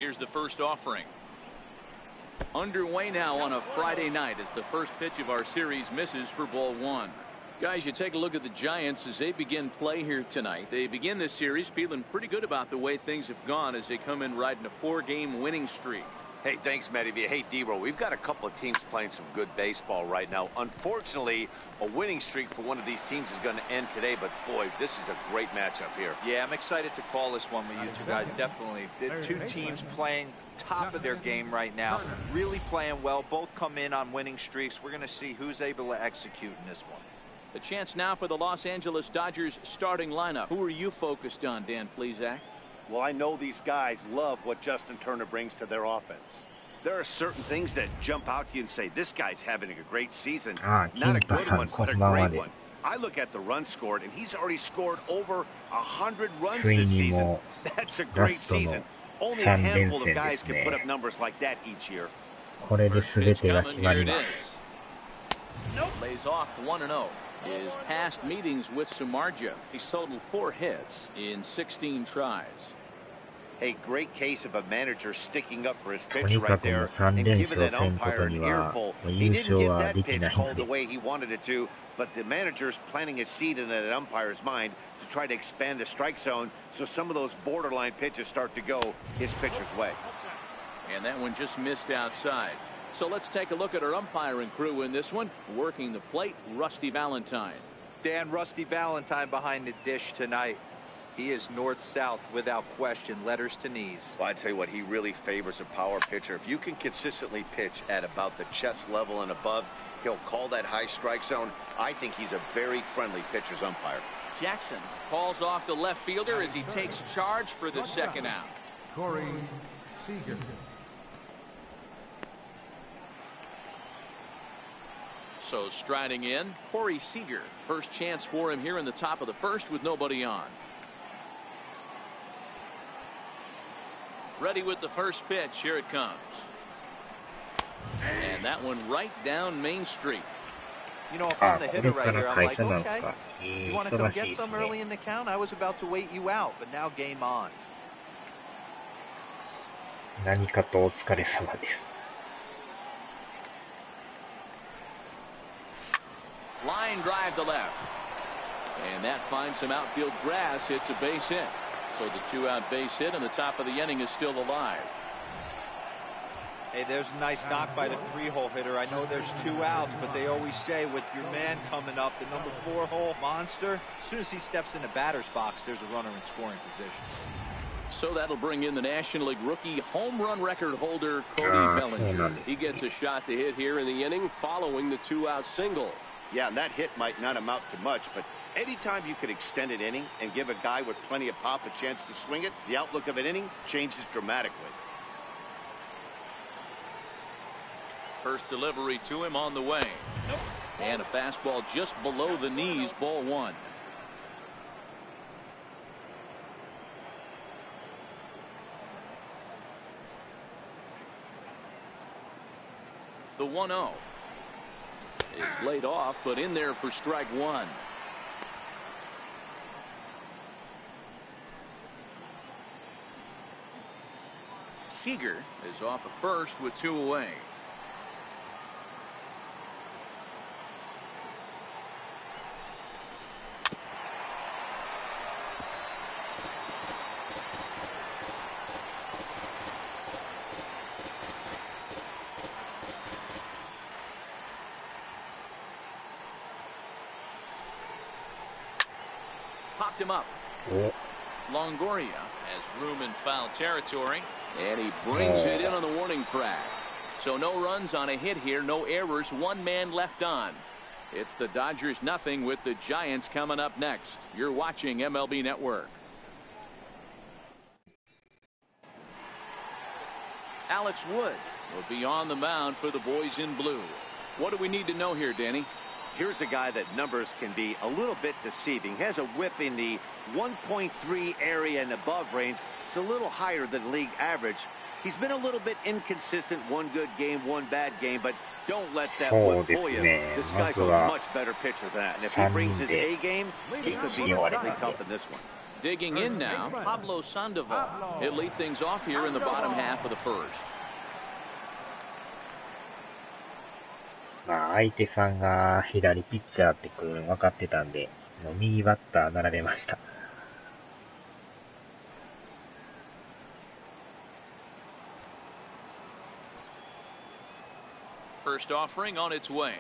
Here's the first offering. Underway now on a Friday night as the first pitch of our series misses for ball one. Guys, you take a look at the Giants as they begin play here tonight. They begin this series feeling pretty good about the way things have gone as they come in riding a 4-game winning streak. Hey, thanks, Matty. Hey, D-Row, we've got a couple of teams playing some good baseball right now. Unfortunately, a winning streak for one of these teams is going to end today, but boy, this is a great matchup here. Yeah, I'm excited to call this one with you two guys, definitely. The two teams playing top of their game right now, really playing well. Both come in on winning streaks. We're going to see who's able to execute in this one. The chance now for the Los Angeles Dodgers starting lineup. Who are you focused on, Dan Plesac? Well, I know these guys love what Justin Turner brings to their offense. There are certain things that jump out to you and say, this guy's having a great season. Not a good one, but a great one. I look at the run scored, and he's already scored over 100 runs this season. That's a great season. Only a handful of guys can put up numbers like that each year. これで全てが決まります。Lays off 1-0. His past meetings with Samardzija, he's totaled 4 hits in 16 tries. A great case of a manager sticking up for his pitcher right there and giving that umpire an earful. He didn't get that pitch called the way he wanted it to, but the manager's planting a seed in that umpire's mind to try to expand the strike zone so some of those borderline pitches start to go his pitcher's way. And that one just missed outside. So let's take a look at our umpiring crew in this one. Working the plate, Rusty Valentine. Dan, Rusty Valentine behind the dish tonight. He is north-south without question, letters to knees. Well, I tell you what, he really favors a power pitcher. If you can consistently pitch at about the chest level and above, he'll call that high strike zone. I think he's a very friendly pitcher's umpire. Jackson calls off the left fielder as he takes charge for the second out. Corey Seager. So striding in, Corey Seager. First chance for him here in the top of the first with nobody on. Ready with the first pitch. Here it comes. And that one right down Main Street. You know, if I'm the hitter right here, I'm like, okay, you want to come get some early in the count? I was about to wait you out, but now game on. 何かとお疲れ様です。Line drive to left. And that finds some outfield grass. It's a base hit. So the 2-out base hit and the top of the inning is still alive. Hey, there's a nice knock by the 3-hole hitter. I know there's 2 outs, but they always say with your man coming up, the number 4-hole monster, as soon as he steps in the batter's box, there's a runner in scoring position. So that'll bring in the National League rookie home run record holder, Cody Bellinger. He gets a shot to hit here in the inning following the 2-out single. Yeah, and that hit might not amount to much, but anytime you could extend an inning and give a guy with plenty of pop a chance to swing it, the outlook of an inning changes dramatically. First delivery to him on the way. And a fastball just below the knees, ball 1. The 1-0 is laid off, but in there for strike 1. Seager is off at first with 2 away. Popped him up. Longoria has room in foul territory, and he brings it in on the warning track. So no runs on a hit here, no errors, 1 man left on. It's the Dodgers nothing with the Giants coming up next. You're watching MLB Network. Alex Wood will be on the mound for the boys in blue. What do we need to know here, Danny? Here's a guy that numbers can be a little bit deceiving. Has a whip in the 1.3 area and above range. It's a little higher than league average. He's been a little bit inconsistent. 1 good game, 1 bad game, but don't let that whip fool you. This guy's a much better pitcher than that. And if he brings his A game, he could be awfully tough in this one. Digging in now, Pablo Sandoval. He'll lead things off here in the bottom half of the first. まあ、相手さんが左ピッチャーって来るの分かってたんで、もう右バッター並べました。First offering on its way.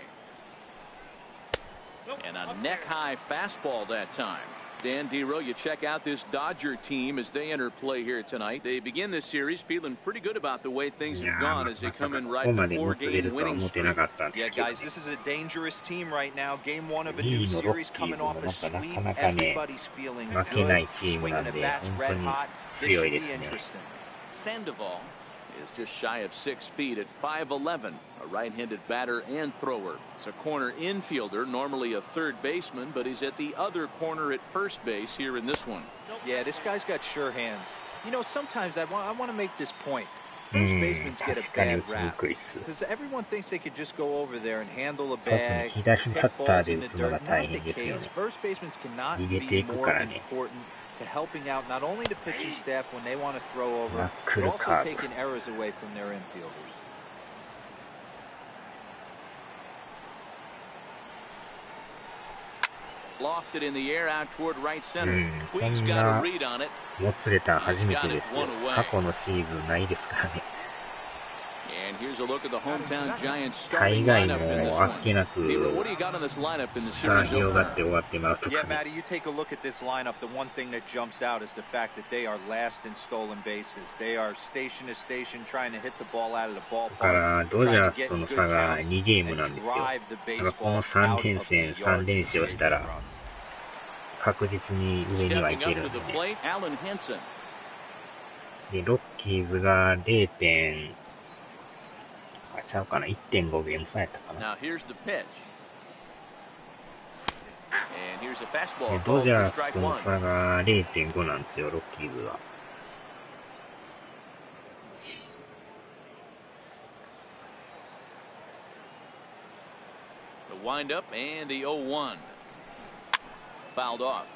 And a neck-high fastball that time. Dan Dero, you check out this Dodger team as they enter play here tonight. They begin this series feeling pretty good about the way things have gone as they come in right before game winning streak. Yeah, guys, this is a dangerous team right now. Game one of a new series coming off a sweep. Everybody's feeling good. Swinging the bats red hot. This should be interesting. Sandoval is just shy of 6 feet at 5'11", a right-handed batter and thrower. It's a corner infielder, normally a third baseman, but he's at the other corner at first base here in this one. Yeah, this guy's got sure hands. You know, sometimes I want to make this point. First basemen get a bad rap because everyone thinks they could just go over there and handle a bag, hit balls in the dirt. Not the case. First basemen cannot be more important to helping out not only the pitching staff when they want to throw over, but also taking errors away from their infielders. Lofted in the air out toward right center. Puig's got a read on it. もつれた初めてですよ。過去のシーズンないですからね。And here's a look at the hometown Giants starting lineup in this one. Hero, what do you got on this lineup in the series so far? Yeah, Matty, you take a look at this lineup. The one thing that jumps out is the fact that they are last in stolen bases. They are station to station trying to hit the ball out of the ballpark. ドジャースとの差が2ゲームなんですよ。だからこの3連戦、3連勝したら確実に上にはいけるんで。で、ロッキーズが 0. ちゃうかな 1.5 ゲーム差やったかな。で、ドジャースとの差が 0.5 なんですよ、ロッキーズは。The windup and the 0-1. Fouled off.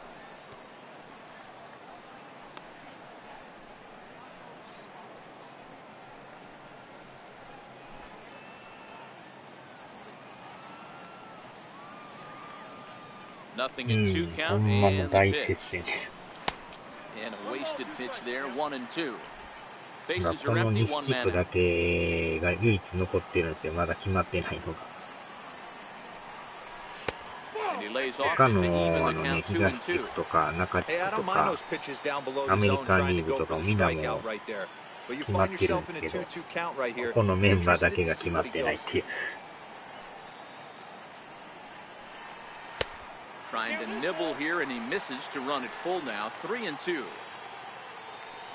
Nothing in 2 count and the pitch. And a wasted pitch there, 1-2. Faces are empty, 1 man. この西地区だけが唯一残ってるんですよ。まだ決まってないのが。他のね、東地区とか中地区とかアメリカンリーグとかみんなも決まってるんですけど、ここのメンバーだけが決まってないっていう。Trying to nibble here, and he misses to run it full now. 3-2.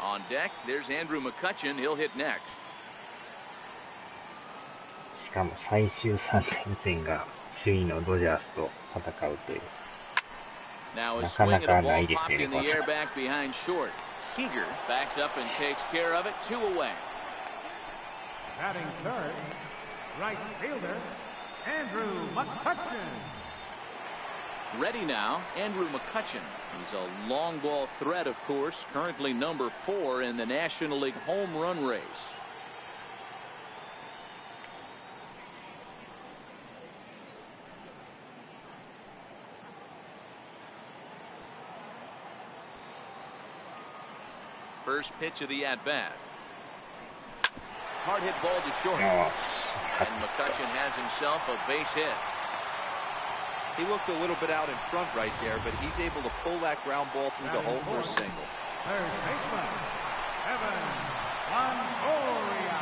On deck, there's Andrew McCutchen. He'll hit next. しかも最終3連戦が首位のドジャースと戦うという。なかなかないですね、これ。Seager backs up and takes care of it. 2 away. Batting third, right fielder, Andrew McCutchen. Ready now, Andrew McCutchen. He's a long ball threat, of course, currently number 4 in the National League home run race. First pitch of the at-bat. Hard hit ball to short. And McCutchen has himself a base hit. He looked a little bit out in front right there, but he's able to pull that ground ball through the hole for a single. Third baseman, Evan Longoria.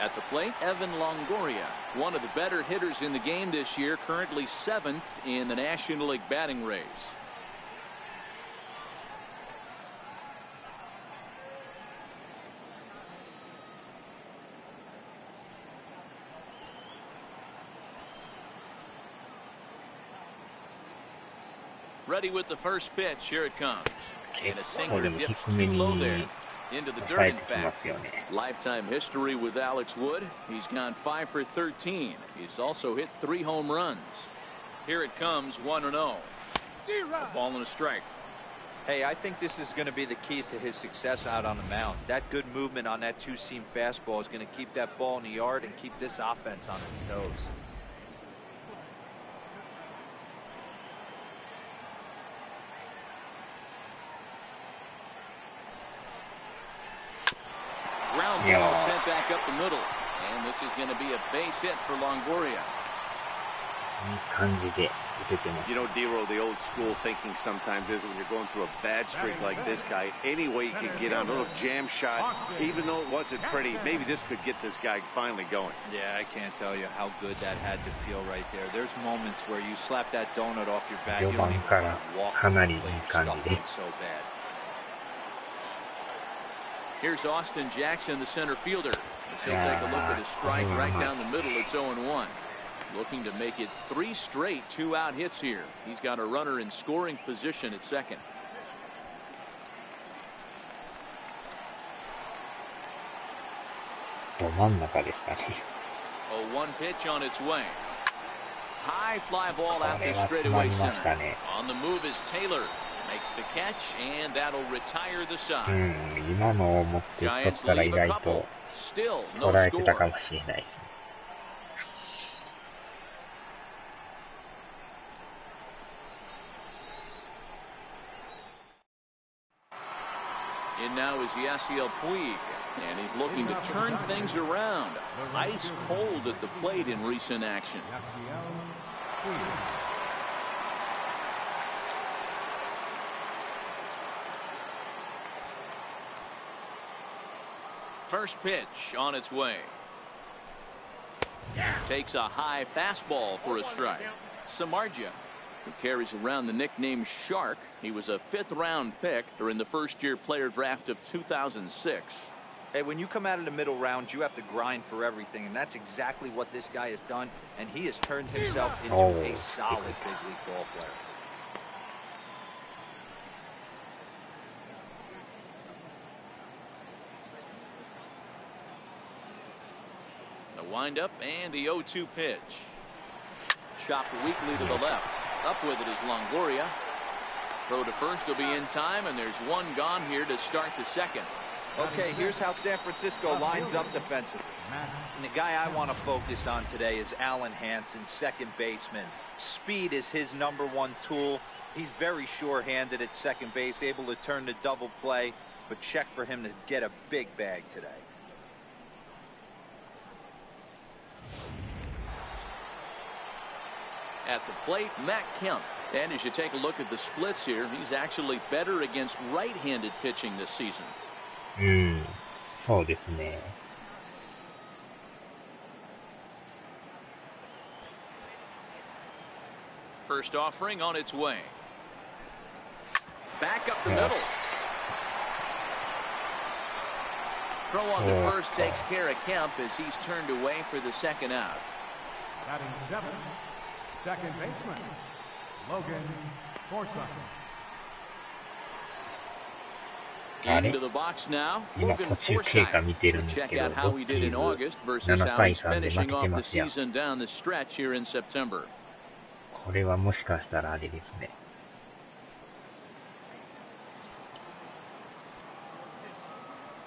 At the plate, Evan Longoria, one of the better hitters in the game this year, currently 7th in the National League batting race. Ready with the first pitch. Here it comes. And a sinker dips too low there. into the dirt. In fact, lifetime history with Alex Wood. He's gone 5 for 13. He's also hit 3 home runs. Here it comes, 1-0. A ball and a strike. Hey, I think this is going to be the key to his success out on the mound. That good movement on that two-seam fastball is going to keep that ball in the yard and keep this offense on its toes. Ground ball sent back up the middle. And this is going to be a base hit for Longoria. You know, Dero, the old school thinking sometimes is when you're going through a bad streak like this guy, any way you can get on a little jam shot, even though it wasn't pretty, maybe this could get this guy finally going. Yeah, I can't tell you how good that had to feel right there. There's moments where you slap that donut off your back, you don't even want to walk the plate, scuffling so bad. Here's Austin Jackson, the center fielder. He'll take a look at his strike right down the middle. It's 0-1. Looking to make it 3 straight 2-out hits here. He's got a runner in scoring position at second. Oh, 1 pitch on its way. High fly ball after straightaway center. On the move is Taylor. Makes the catch, and that'll retire the side. Giants leave a couple. Still no score. In now is Yasiel Puig, and he's looking to turn things around. Ice cold at the plate in recent action. First pitch on its way. Takes a high fastball for a strike. Samardzija, who carries around the nickname Shark. He was a 5th-round pick during the first-year player draft of 2006. Hey, when you come out of the middle round, you have to grind for everything, and that's exactly what this guy has done, and he has turned himself into a solid big league ball player. The windup and the 0-2 pitch. Chopped weakly to the left. Up with it is Longoria. Throw to first will be in time, and there's 1 gone here to start the second. Okay, here's how San Francisco lines up defensively. And the guy I want to focus on today is Alan Hansen, second baseman. Speed is his #1 tool. He's very sure-handed at second base, able to turn the double play, but check for him to get a big bag today. At the plate, Matt Kemp. And as you take a look at the splits here, he's actually better against right-handed pitching this season. そうですね。First offering on its way. Back up the middle. Throw on the first takes care of Kemp as he's turned away for the second out. Batting 7th, second baseman, Logan Forsythe. Into the box now. Logan Forsythe. Check out how he did in August versus how he's finishing off the season down the stretch here in September. これはもしかしたらあれですね。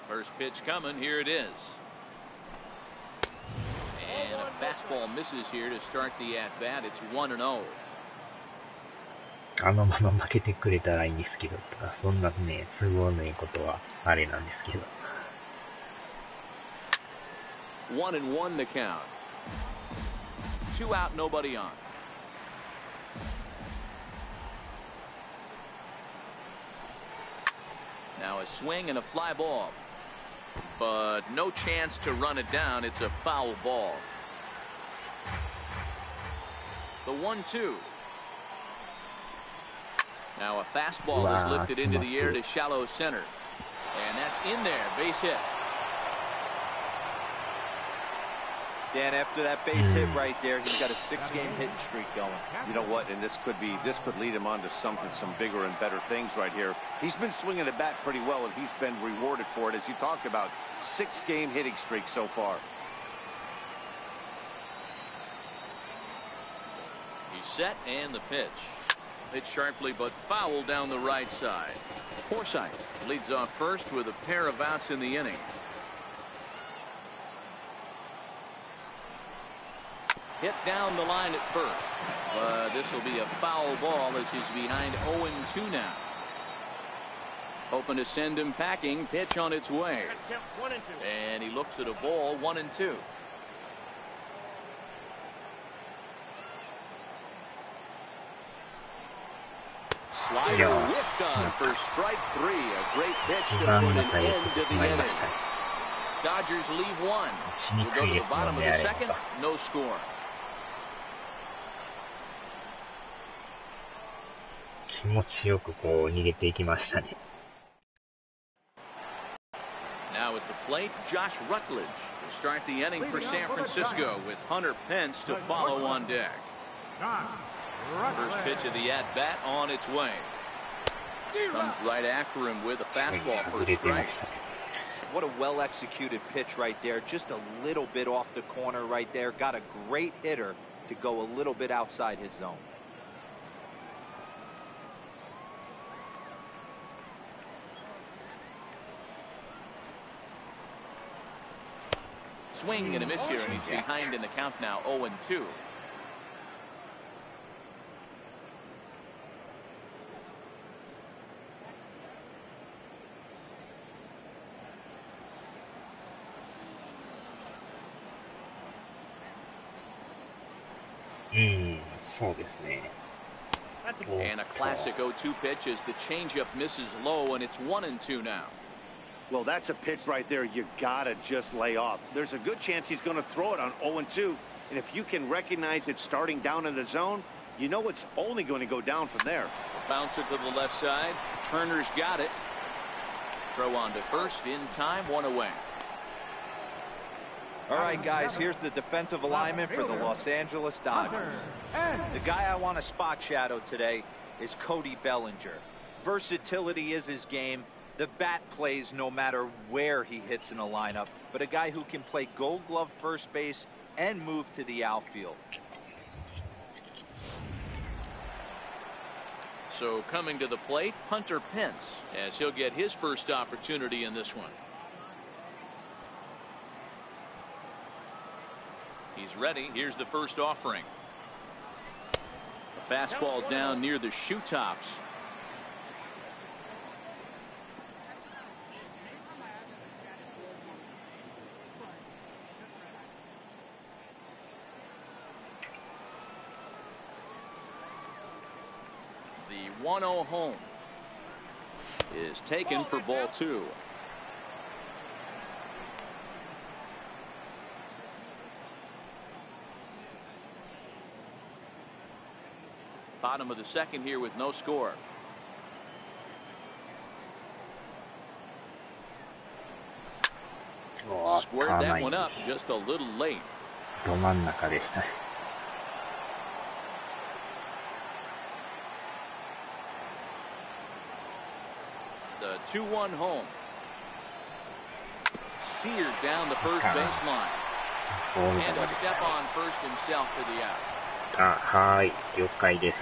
First pitch coming. Here it is. And a fastball misses here to start the at-bat. It's 1-0. あのまま負けてくれたらいいんですけど、とか、そんなね、都合のいいことはあれなんですけど。1-1 the count. 2 out, nobody on. Now a swing and a fly ball. But no chance to run it down. It's a foul ball. The 1-2. Now a fastball is lifted into the air to shallow center. And that's in there. Base hit. Dan, after that base hit right there, he's got a 6-game hitting streak going. You know what? And this could lead him on to some bigger and better things right here. He's been swinging the bat pretty well, and he's been rewarded for it, as you talked about. 6-game hitting streak so far. He's set, and the pitch. Hit sharply, but foul down the right side. Forsythe leads off first with a pair of outs in the inning. Hit down the line at first. But this will be a foul ball as he's behind 0-2 now. Hoping to send him packing. Pitch on its way. And he looks at a ball, 1-2. Slider whiffed on for strike 3. A great pitch to put an end to the inning. Dodgers leave one. We'll go to the bottom of the second. No score. 気持ちよくこう逃げていきましたね。Now at the plate, Josh Rutledge will start the inning for San Francisco with Hunter Pence to follow on deck. First pitch of the at-bat on its way. Comes right after him with a fastball for a strike. What a well-executed pitch right there. Just a little bit off the corner right there. Got a great hitter to go a little bit outside his zone. Swing and a miss here, and he's behind in the count now, 0-2.そうですね。And a classic 0-2 pitch as the changeup misses low, and it's 1-2 now. Well, that's a pitch right there you gotta just lay off. There's a good chance he's going to throw it on 0-2, and if you can recognize it starting down in the zone, you know it's only going to go down from there. Bouncer to the left side. Turner's got it. Throw on to first in time, 1 away. All right, guys, here's the defensive alignment for the Los Angeles Dodgers. The guy I want to spot shadow today is Cody Bellinger. Versatility is his game. The bat plays no matter where he hits in a lineup, but a guy who can play Gold Glove first base and move to the outfield. So coming to the plate, Hunter Pence, as he'll get his first opportunity in this one. He's ready. Here's the first offering. A fastball down near the shoe tops. The 1-0 home is taken for ball 2. Bottom of the second here with no score. Squared that one up just a little late. ど真ん中でしたね。The 2-1 home. Seared down the first baseline. And a step on first himself for the out. はい、了解です。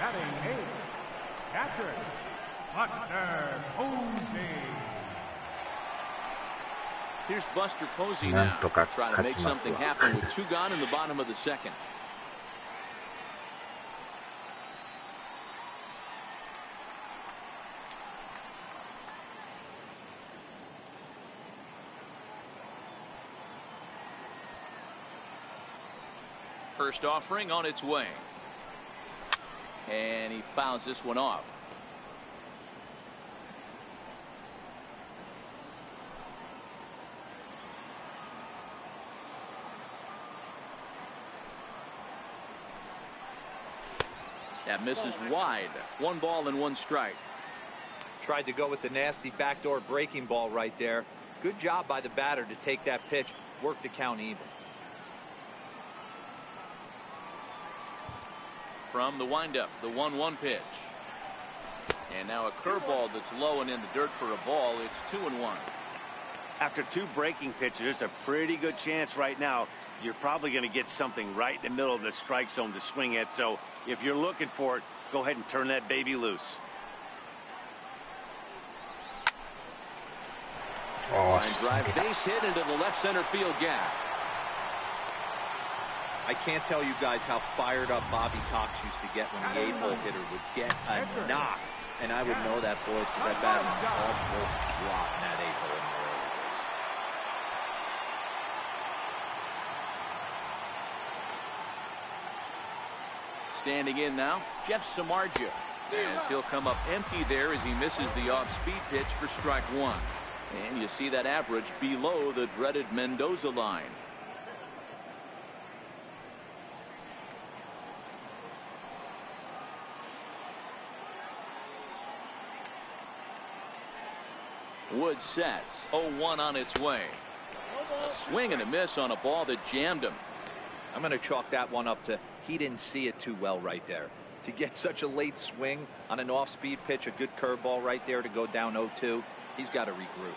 Here's Buster Posey now, trying to make something happen with 2 gone in the bottom of the second. First offering on its way. And he fouls this one off. That misses wide. 1 ball and 1 strike. Tried to go with the nasty backdoor breaking ball right there. Good job by the batter to take that pitch, work the count even. from the windup, the 1-1 pitch. And now a curveball that's low and in the dirt for a ball. It's 2-1. After 2 breaking pitches, there's a pretty good chance right now you're probably going to get something right in the middle of the strike zone to swing at. So if you're looking for it, go ahead and turn that baby loose. Line drive, base hit into the left center field gap. I can't tell you guys how fired up Bobby Cox used to get when the 8-hole hitter would get a knock. And I would know that, boys, because I batted an awful lot in that 8-hole in the early days. Standing in now, Jeff Samardzija, as he'll come up empty there as he misses the off-speed pitch for strike 1. And you see that average below the dreaded Mendoza line. Wood sets. 0-1 on its way. A swing and a miss on a ball that jammed him. I'm going to chalk that one up to he didn't see it too well right there. To get such a late swing on an off-speed pitch, a good curveball right there to go down 0-2, he's got to regroup.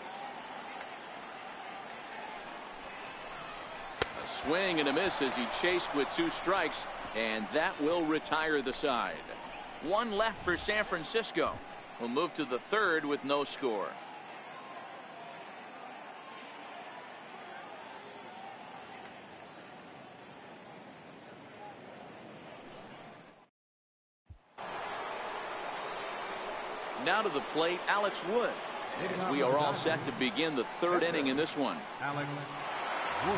A swing and a miss as he chased with 2 strikes, and that will retire the side. 1 left for San Francisco. We'll move to the 3rd with no score. Now to the plate, Alex Wood, as we are all set to begin the 3rd inning in this one. Alex Wood.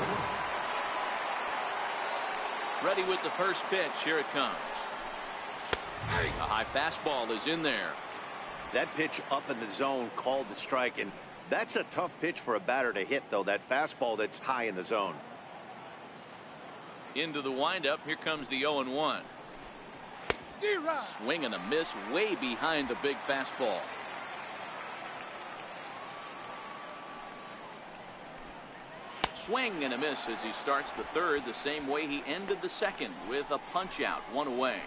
Ready with the first pitch. Here it comes. A high fastball is in there. That pitch up in the zone called the strike, and that's a tough pitch for a batter to hit, though, that fastball that's high in the zone. Into the windup. Here comes the 0-1. Swing and a miss way behind the big fastball. Swing and a miss as he starts the 3rd the same way he ended the 2nd with a punch out, 1 away.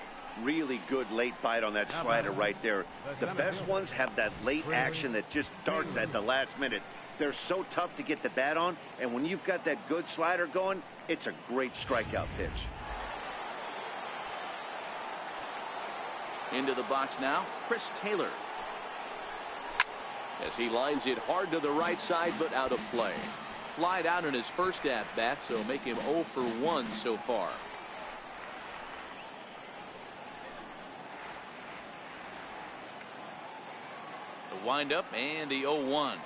Really good late bite on that slider right there. The best ones have that late action that just darts at the last minute. They're so tough to get the bat on, and when you've got that good slider going, it's a great strikeout pitch. Into the box now, Chris Taylor. As he lines it hard to the right side, but out of play. Flied out in his first at-bat, so make him 0 for 1 so far. The windup and the 0-1.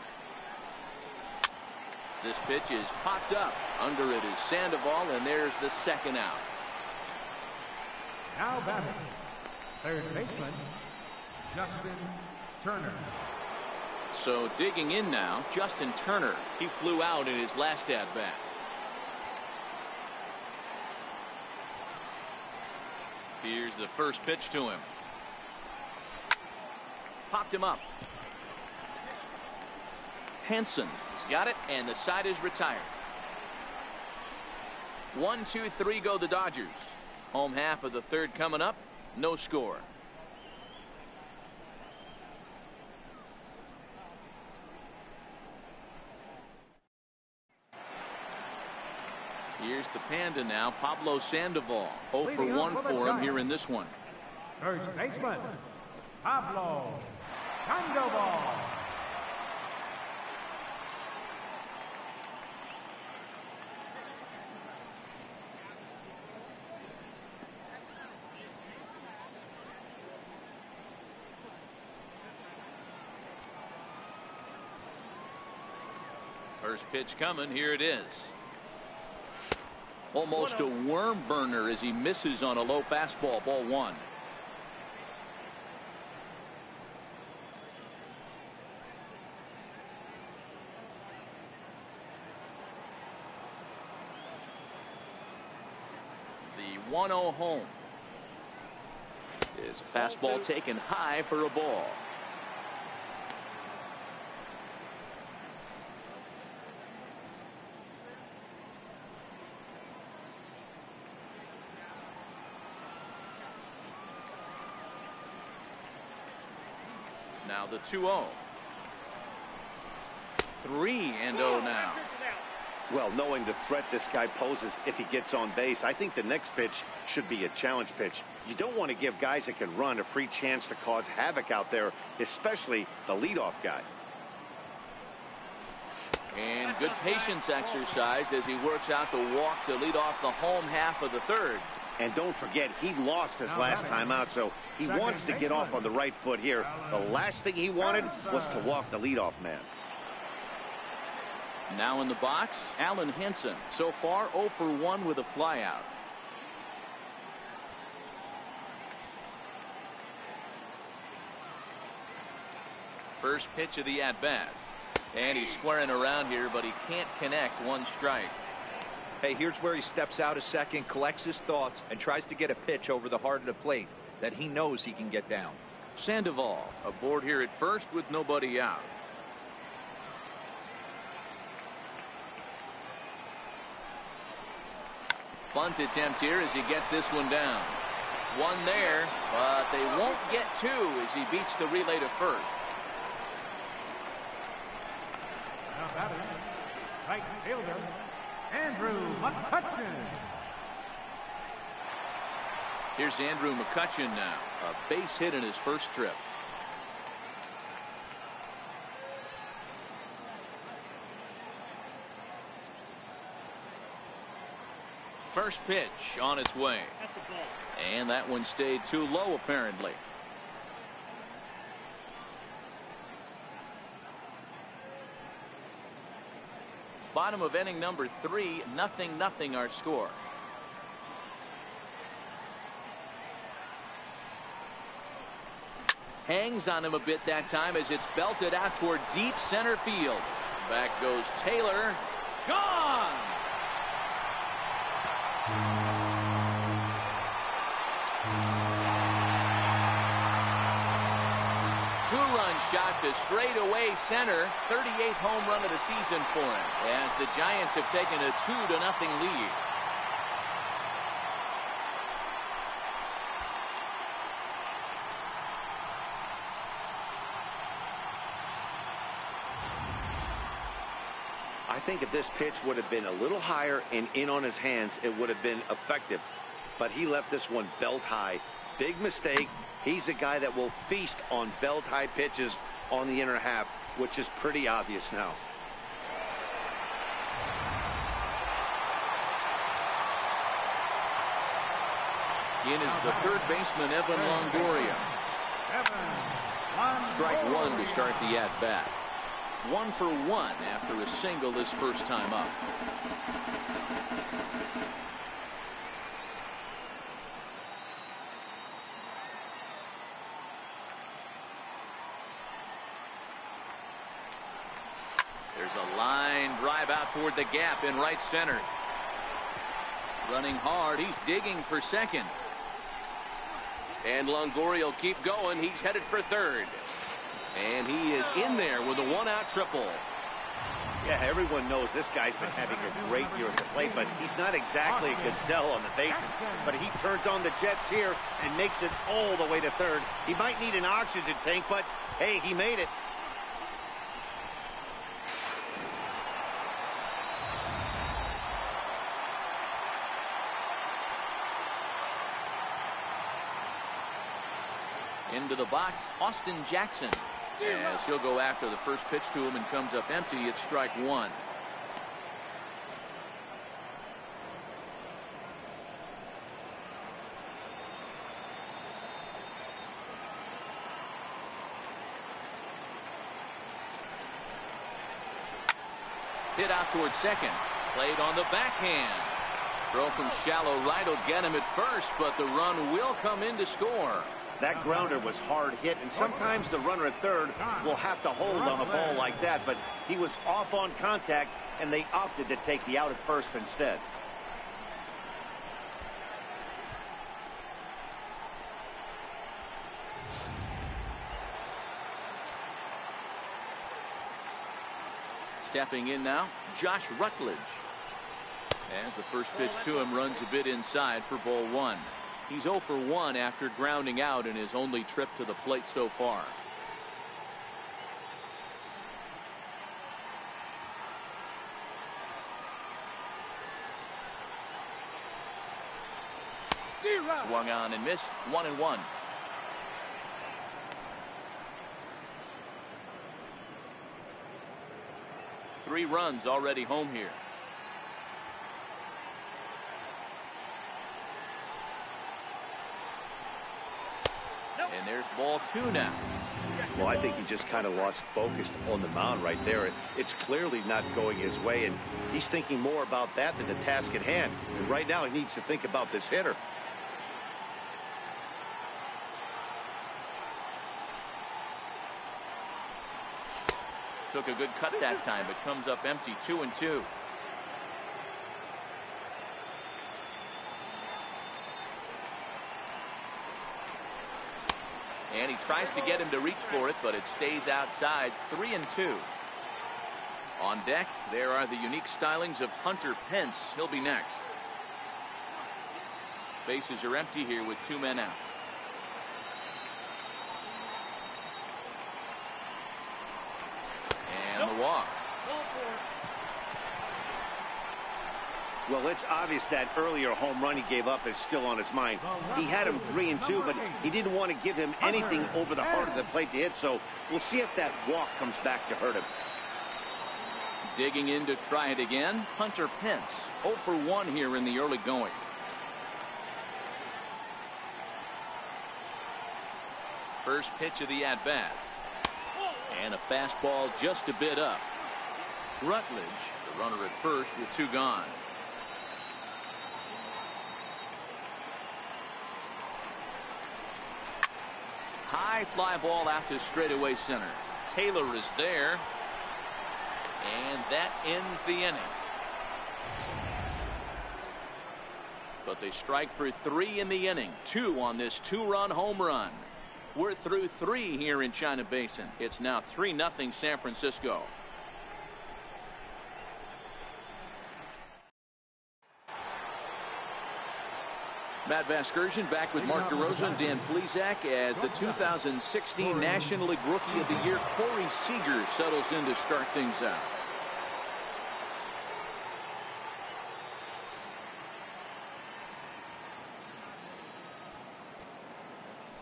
This pitch is popped up. Under it is Sandoval, and there's the 2nd out. Now batting, 3rd baseman, Justin Turner. So digging in now, Justin Turner. He flew out in his last at-bat. Here's the first pitch to him. Popped him up. Henson has got it, and the side is retired. 1, 2, 3 go the Dodgers. Home half of the 3rd coming up. No score. Here's the Panda now, Pablo Sandoval. 0 for 1 for him here in this one. First baseman, Pablo Sandoval. First pitch coming. Here it is. Almost a worm burner as he misses on a low fastball. Ball 1. The 1-0 home. Is a fastball taken high for a ball. Now the 2-0. 3-0 now. Well, knowing the threat this guy poses if he gets on base, I think the next pitch should be a challenge pitch. You don't want to give guys that can run a free chance to cause havoc out there, especially the leadoff guy. And good patience exercised as he works out the walk to lead off the home half of the third. And don't forget, he lost his last time out, so he wants to get off on the right foot here. The last thing he wanted was to walk the leadoff man. Now in the box, Allen Henson. So far, 0 for 1 with a flyout. First pitch of the at-bat. And he's squaring around here, but he can't connect. 1 strike. Hey, here's where he steps out a second, collects his thoughts, and tries to get a pitch over the heart of the plate that he knows he can get down. Sandoval aboard here at first with nobody out. Bunt attempt here as he gets this one down. 1 there, but they won't get 2 as he beats the relay to first. Now batting, right fielder, Andrew McCutchen. Here's Andrew McCutchen now. A base hit in his first trip. First pitch on its way. That's a ball. And that one stayed too low apparently. Bottom of inning number 3, 0-0 our score. Hangs on him a bit that time as it's belted out toward deep center field. Back goes Taylor. Gone! Two-run shot to straightaway center. 38th home run of the season for him as the Giants have taken a 2-0 lead. I think if this pitch would have been a little higher and in on his hands, it would have been effective. But he left this one belt high. Big mistake. He's a guy that will feast on belt high pitches on the inner half, which is pretty obvious now. In is the third baseman, Evan Longoria. Strike 1 to start the at-bat. 1 for 1 after a single his first time up. There's a line drive out toward the gap in right center. Running hard, he's digging for second. And Longoria will keep going. He's headed for third. And he is in there with a 1-out triple. Yeah, everyone knows this guy's been having a great year at the plate, but he's not exactly a gazelle on the bases. But he turns on the jets here and makes it all the way to third. He might need an oxygen tank, but hey, he made it. Into the box, Austin Jackson. As he'll go after the first pitch to him and comes up empty. It's strike 1. Hit out towards second. Played on the backhand. Throw from shallow right will get him at first, but the run will come in to score. That grounder was hard hit, and sometimes the runner at third will have to hold on a ball like that, but he was off on contact, and they opted to take the out at first instead. Stepping in now, Josh Rutledge. As the first pitch to him runs a bit inside for ball 1. He's 0 for 1 after grounding out in his only trip to the plate so far. Swung on and missed. 1-1. Three runs already home here. And there's ball 2 now. Well, I think he just kind of lost focus on the mound right there. It's clearly not going his way, and he's thinking more about that than the task at hand. And right now, he needs to think about this hitter. Took a good cut that time, but comes up empty. 2-2. And he tries to get him to reach for it, but it stays outside. 3-2. On deck, there are the unique stylings of Hunter Pence. He'll be next. Bases are empty here with 2 men out. And the walk. Well, it's obvious that earlier home run he gave up is still on his mind. He had him 3-2, but he didn't want to give him anything over the heart of the plate to hit, so we'll see if that walk comes back to hurt him. Digging in to try it again, Hunter Pence. 0 for 1 here in the early going. First pitch of the at-bat. And a fastball just a bit up. Rutledge, the runner at first with 2 gone. High fly ball out to straightaway center. Taylor is there. And that ends the inning. But they strike for 3 in the inning. 2 on this 2-run home run. We're through 3 here in China Basin. It's now 3-0 San Francisco. Matt Vasgersian back with Mark DeRosa and Dan Plesac as the 2016 National League Rookie of the Year, Corey Seager, settles in to start things out.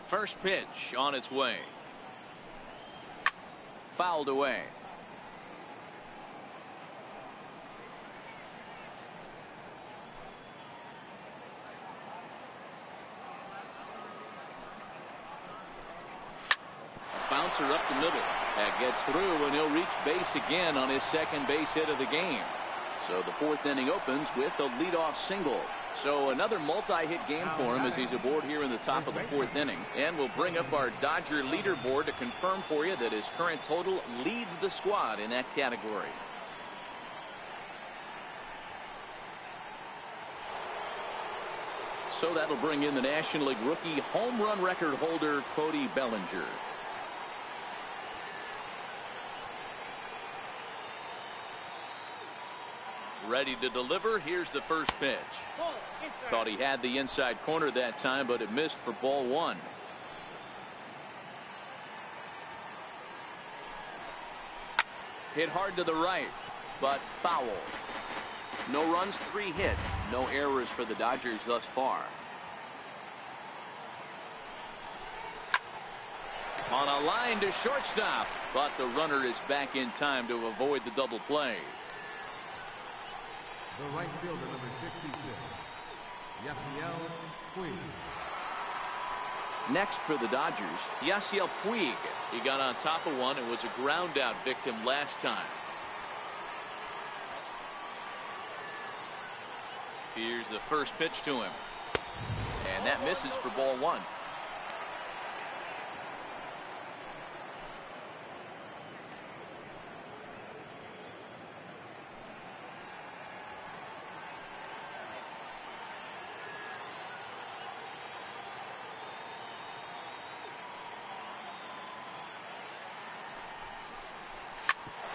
First pitch on its way. Fouled away. Bouncer up the middle. That gets through, and he'll reach base again on his second base hit of the game. So the 4th inning opens with a leadoff single. So another multi-hit game for him as he's aboard here in the top of the 4th inning. And we'll bring up our Dodger leaderboard to confirm for you that his current total leads the squad in that category. So that'll bring in the National League rookie home run record holder, Cody Bellinger. Ready to deliver. Here's the first pitch. Thought he had the inside corner that time, but it missed for ball 1. Hit hard to the right, but foul. No runs, 3 hits. No errors for the Dodgers thus far. On a line to shortstop, but the runner is back in time to avoid the double play. The right fielder, number 66, Ⅳ. Next for the Dodgers, Ⅳ. He got on top of one and was a ground out victim last time. Here's the first pitch to him. And that misses for ball 1.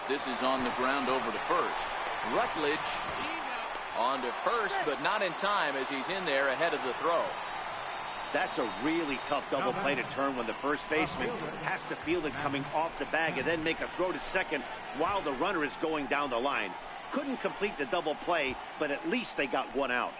This is on the ground over to first. Rutledge on to first, but not in time as he's in there ahead of the throw. That's a really tough double play to turn when the first baseman has to field it coming off the bag and then make a throw to second while the runner is going down the line. Couldn't complete the double play, but at least they got one out.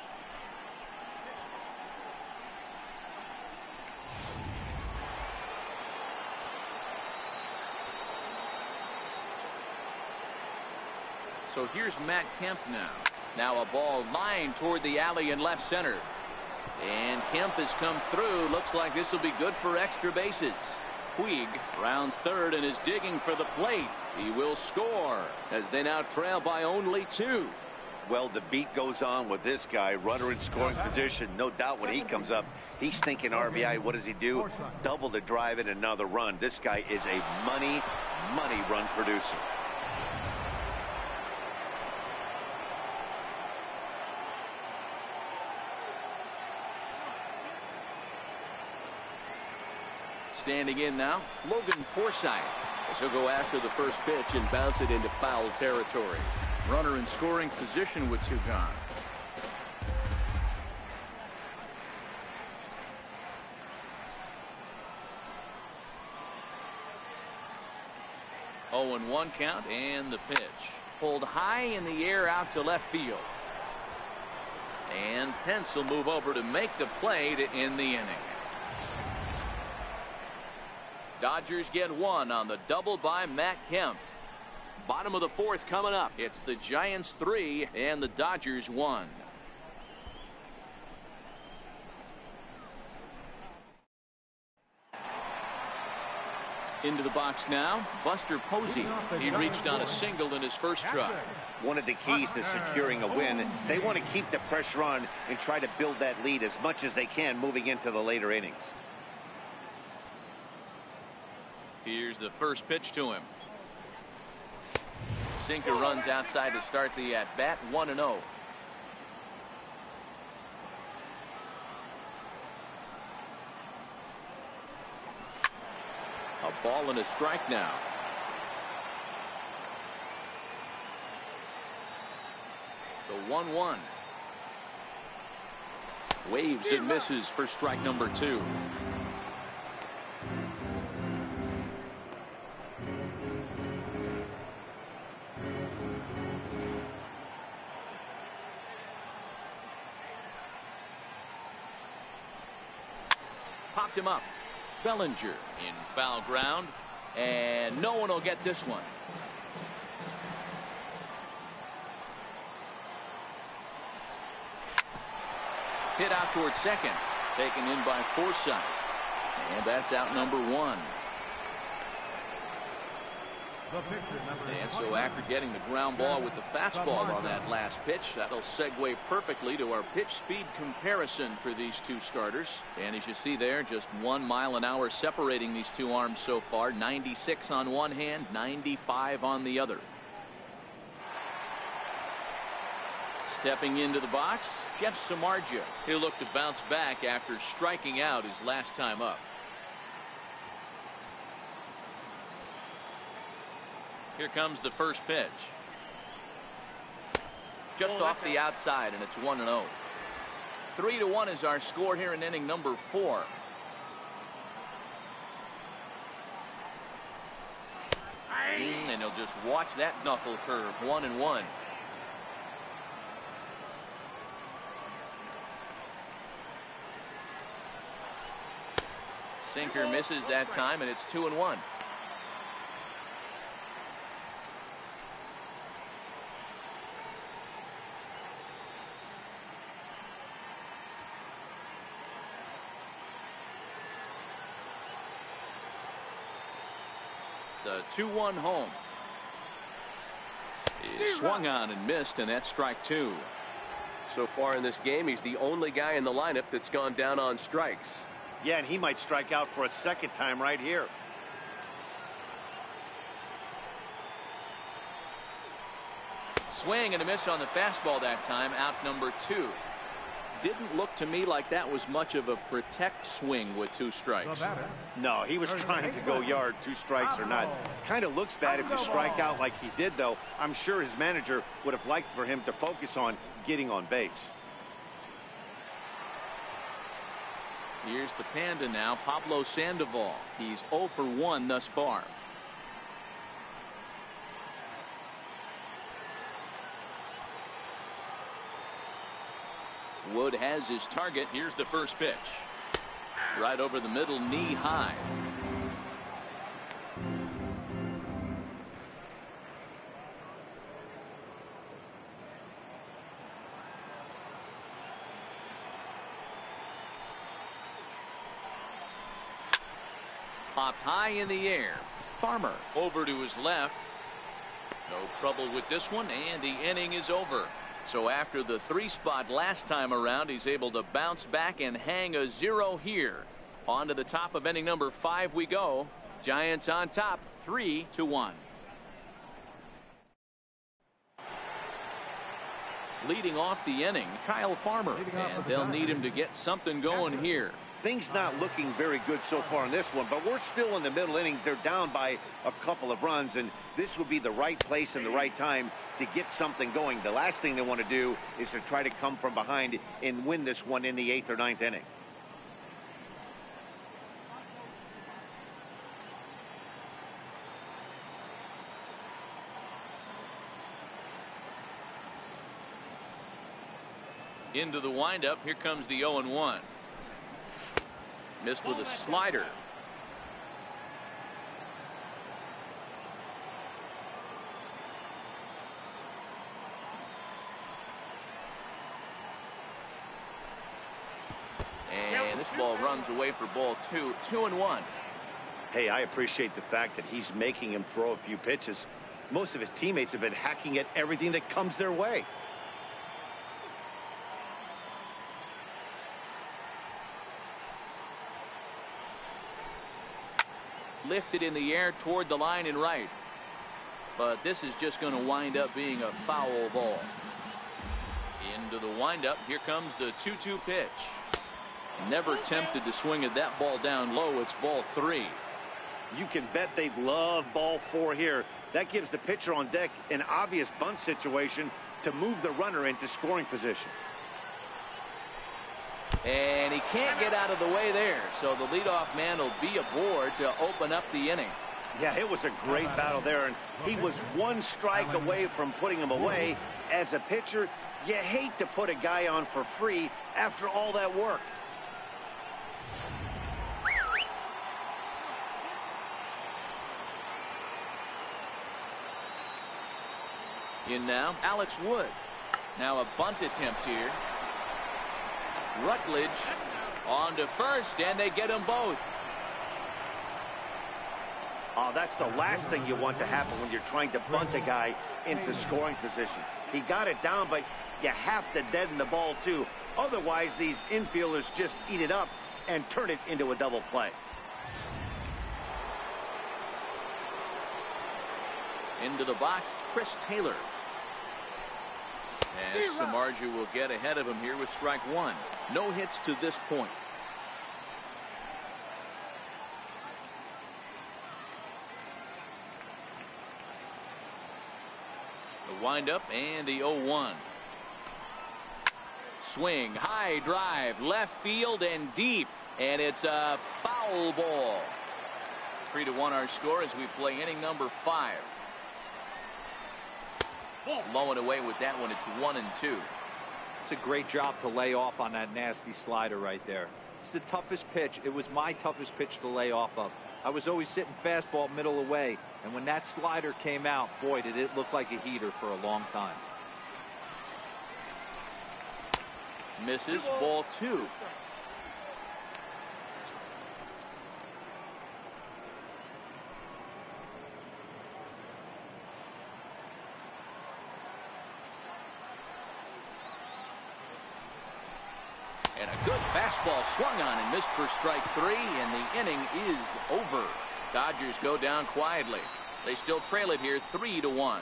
So here's Matt Kemp now. Now a ball lined toward the alley in left center. And Kemp has come through. Looks like this will be good for extra bases. Puig rounds third and is digging for the plate. He will score as they now trail by only 2. Well, the beat goes on with this guy. Runner in scoring position. No doubt when he comes up, he's thinking RBI. What does he do? Double the drive and another run. This guy is a money run producer. Standing in now, Logan Forsythe. As he'll go after the first pitch and bounce it into foul territory. Runner in scoring position with 2 gone. Oh, and 1 count, and the pitch. Pulled high in the air out to left field. And Pence will move over to make the play to end the inning. Dodgers get 1 on the double by Matt Kemp. Bottom of the 4th coming up. It's the Giants 3 and the Dodgers 1. Into the box now, Buster Posey. He reached on a single in his first try. One of the keys to securing a win, they want to keep the pressure on and try to build that lead as much as they can moving into the later innings. Here's the first pitch to him. Sinker runs outside to start the at-bat, 1-0. A ball and a strike now. The 1-1. Waves and misses for strike number 2. Popped him up. Bellinger in foul ground, and no one will get this one. Hit out towards second, taken in by Forsythe, and that's out number 1. And so after getting the ground ball with the fastball on that last pitch, that'll segue perfectly to our pitch speed comparison for these 2 starters. And as you see there, just 1 mile an hour separating these 2 arms so far. 96 on one hand, 95 on the other. Stepping into the box, Jeff Samardzija. He'll look to bounce back after striking out his last time up. Here comes the first pitch. Just off the outside, and it's 1-0. 3-1 is our score here in inning number 4. And he'll just watch that knuckle curve. 1-1. Sinker misses that time, and it's 2-1. The 2-1 home. He swung on and missed, and that's strike 2. So far in this game, he's the only guy in the lineup that's gone down on strikes. Yeah, and he might strike out for a second time right here. Swing and a miss on the fastball that time, out number 2. Didn't look to me like that was much of a protect swing with 2 strikes. No, he was trying to go yard, 2 strikes or not. Kind of looks bad if you strike out like he did, though. I'm sure his manager would have liked for him to focus on getting on base. Here's the Panda now, Pablo Sandoval. He's 0 for 1 thus far. Wood has his target. Here's the first pitch. Right over the middle, knee high. Popped high in the air. Farmer over to his left. No trouble with this one, and the inning is over. So after the 3 spot last time around, he's able to bounce back and hang a 0 here. On to the top of inning number 5 we go. Giants on top, 3-1. Leading off the inning, Kyle Farmer, and they'll need him to get something going here. Things not looking very good so far in this one, but we're still in the middle innings. They're down by a couple of runs, and this would be the right place and the right time to get something going. The last thing they want to do is to try to come from behind and win this one in the 8th or 9th inning. Into the windup, here comes the 0-1. Missed with a slider. And this ball runs away for ball 2. 2-1. Hey, I appreciate the fact that he's making him throw a few pitches. Most of his teammates have been hacking at everything that comes their way. Lifted in the air toward the line and right. But this is just going to wind up being a foul ball. Into the windup. Here comes the 2-2 pitch. Never tempted to swing at that ball down low. It's ball 3. You can bet they love ball 4 here. That gives the pitcher on deck an obvious bunt situation to move the runner into scoring position. And he can't get out of the way there, so the leadoff man will be aboard to open up the inning. Yeah, it was a great battle there, and he was 1 strike away from putting him away. As a pitcher, you hate to put a guy on for free after all that work. In now, Alex Wood. Now a bunt attempt here. Rutledge on to first, and they get them both. Oh, that's the last thing you want to happen when you're trying to bunt a guy into scoring position. He got it down, but you have to deaden the ball too. Otherwise, these infielders just eat it up and turn it into a double play. Into the box, Chris Taylor. And Samardzija will get ahead of him here with strike 1. No hits to this point. The windup and the 0-1. Swing, high drive, left field and deep. And it's a foul ball. 3-1 our score as we play inning number 5. Low and away with that one. It's 1-2. It's a great job to lay off on that nasty slider right there. It's the toughest pitch. It was my toughest pitch to lay off of. I was always sitting fastball middle away, and when that slider came out, boy, did it look like a heater for a long time. Misses, ball 2. And a good fastball swung on and missed for strike 3, and the inning is over. Dodgers go down quietly. They still trail it here 3-1.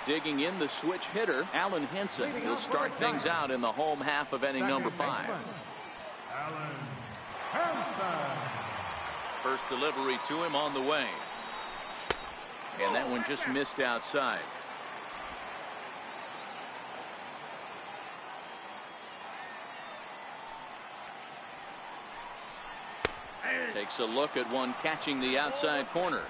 Digging in the switch hitter, Alan Henson will start things out in the home half of inning number 5. Alan Henson. First delivery to him on the way. And that one just missed outside. Takes a look at one catching the outside corner.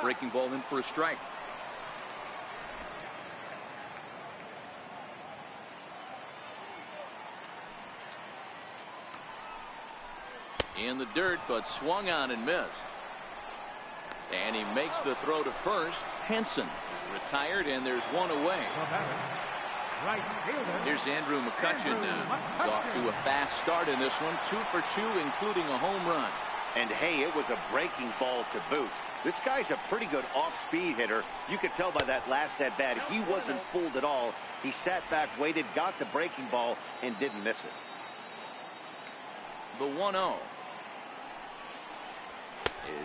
Breaking ball in for a strike. In the dirt, but swung on and missed. And he makes the throw to first. Henson is retired, and there's one away. Here's Andrew McCutcheon now. He's off to a fast start in this one. 2 for 2, including a home run. And hey, it was a breaking ball to boot. This guy's a pretty good off-speed hitter. You could tell by that last at-bat, he wasn't fooled at all. He sat back, waited, got the breaking ball, and didn't miss it. The 1-0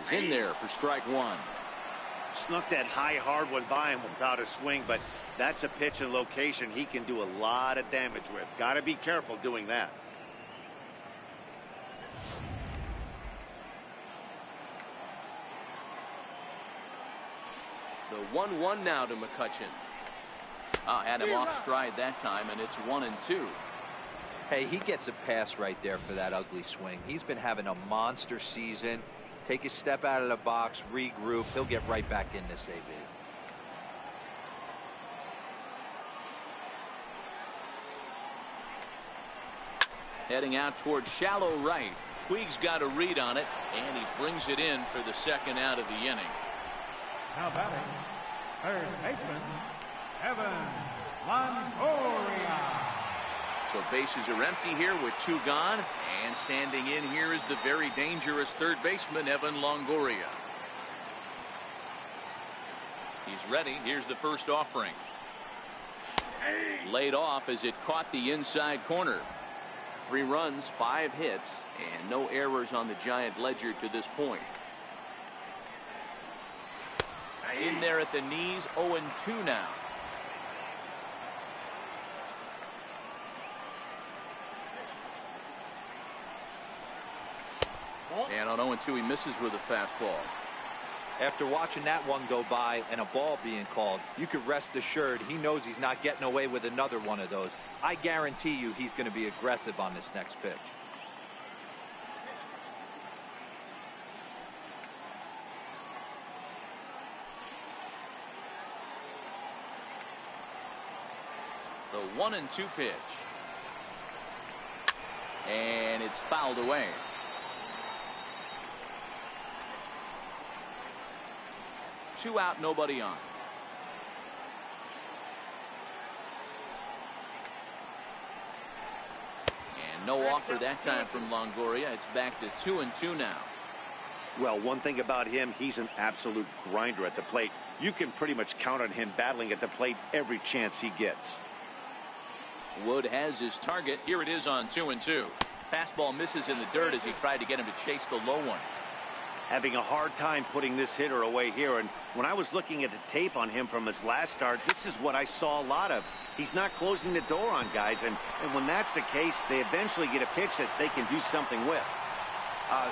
is in there for strike one. Snuck that high, hard one by him without a swing, but that's a pitch and location he can do a lot of damage with. Got to be careful doing that. The 1-1 now to McCutcheon. Had him off stride that time, and it's 1-2. Hey, he gets a pass right there for that ugly swing. He's been having a monster season. Take a step out of the box, regroup. He'll get right back in this AB. Heading out towards shallow right. Puig's got a read on it, and he brings it in for the second out of the inning. Now batting, third baseman, Evan Longoria. So bases are empty here with 2 gone, and standing in here is the very dangerous third baseman, Evan Longoria. He's ready. Here's the first offering. Laid off as it caught the inside corner. 3 runs, 5 hits, and no errors on the Giant ledger to this point. In there at the knees, 0-2 now. And on 0-2, he misses with a fastball. After watching that one go by and a ball being called, you could rest assured he knows he's not getting away with another one of those. I guarantee you he's going to be aggressive on this next pitch. The 1-2 pitch. And it's fouled away. Two out, nobody on. And no offer that time from Longoria. It's back to 2-2 now. Well, one thing about him, he's an absolute grinder at the plate. You can pretty much count on him battling at the plate every chance he gets. Wood has his target. Here it is on 2-2. Fastball misses in the dirt as he tried to get him to chase the low one. Having a hard time putting this hitter away here, and when I was looking at the tape on him from his last start, this is what I saw a lot of. He's not closing the door on guys, and when that's the case, they eventually get a pitch that they can do something with.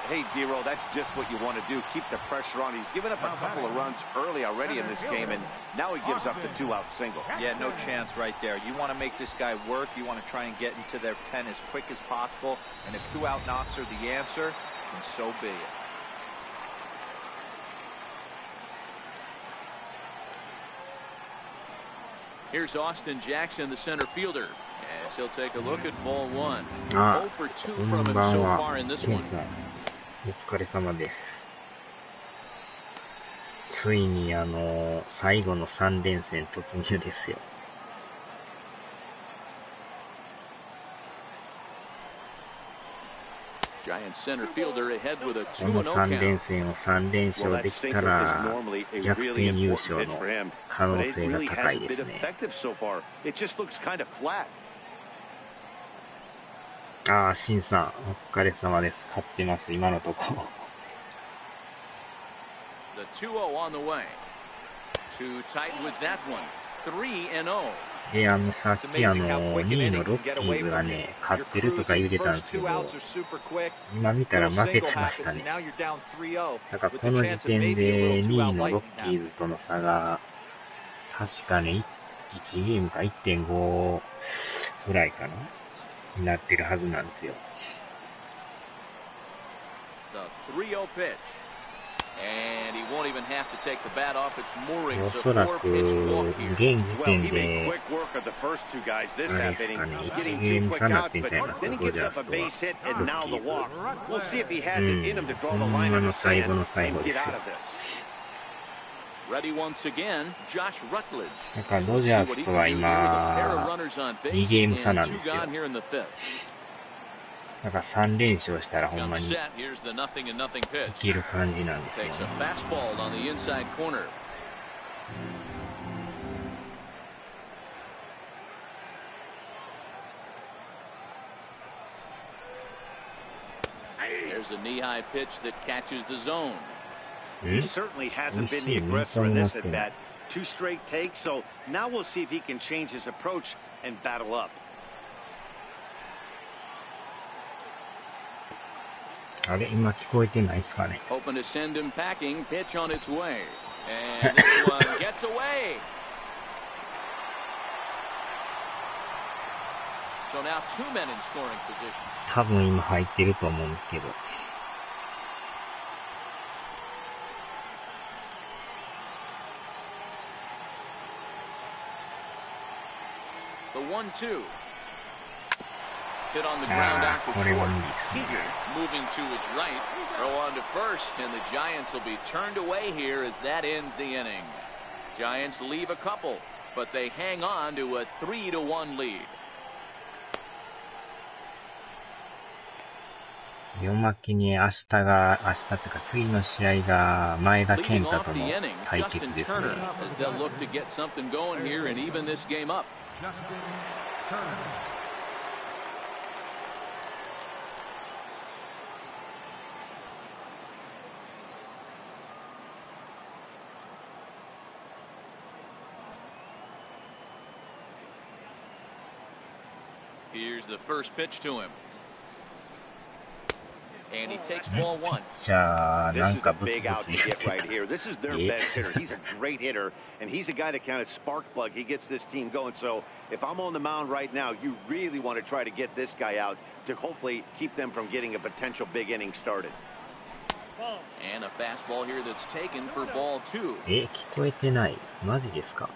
Hey, Dero, that's just what you want to do. Keep the pressure on. He's given up a couple of runs early already in this game, and now he gives up the 2-out single. Yeah, no chance right there. You want to make this guy work. You want to try and get into their pen as quick as possible, and if 2-out knocks are the answer, then so be it. Here's Austin Jackson, the center fielder, as he'll take a look at ball one. 0 for 2 from him so far in this one. お疲れ様です。ついに最後の3連戦突入ですよ。Giant center fielder ahead with a この 2-0 3連 count. 戦を3連勝できたら逆転優勝の可能性が高いですね。ああ、シンさん、お疲れ様です。勝ってます、今のところ。The 2-0 on the way. Too tight with that one. 3-0. で、さっき2位のロッキーズがね、勝ってるとか言うてたんですけど、今見たら負けてましたね。だからこの時点で2位のロッキーズとの差が、確かね、1ゲームか 1.5 ぐらいかなになってるはずなんですよ。The 3-0 pitch. And he won't even have to take the bat off its moorings. おそらく現時点で quick work of the first two guys this half inning, あれですかね、getting ゲー two ム quick 差になっ outs, てん but ちゃいます then he ドジ gives ャー up a スとは。 base hit and now the walk. We'll see if he has it in him to draw ほ the ん line ま in の the 最 sand 後の最 and 後で get す out よ。 of this. Ready once again, Josh Rutledge. だからドジャースとは今2ゲーム差なんですよ。だから3連勝したらほんまにいける感じなんですよね。There's a knee-high pitch that catches the zone. He certainly hasn't been the aggressor in this at bat. 2 straight takes, so now we'll see if he can change his approach and battle up. あれ、今聞こえてないですかね。Open to send him packing, pitch on its way. And this one gets away. So now 2 men in scoring position. 多分今入ってると思うんですけど。The 1-2. Hit on the ground after short. Seager moving to his right. Throw on to first, and the Giants will be turned away here as that ends the inning. Giants leave a couple, but they hang on to a 3-1 lead. 4負けに明日というか次の試合が前田健太との対決ですね。As they'll look to get something going here and even this game up. Here's the first pitch to him. And he takes ball 1. じゃあ、な This ん is か the ブツ big ブ out ツ to 言っ get て right here. This is their best hitter. He's a great hitter, and he's a guy that kind of spark plug. He gets this team going. So if I'm on the mound right now, you really want to try to get this guy out to hopefully keep them from getting a potential big inning started. And a fastball here that's taken for ball 2. 聞こえてない。マジですか？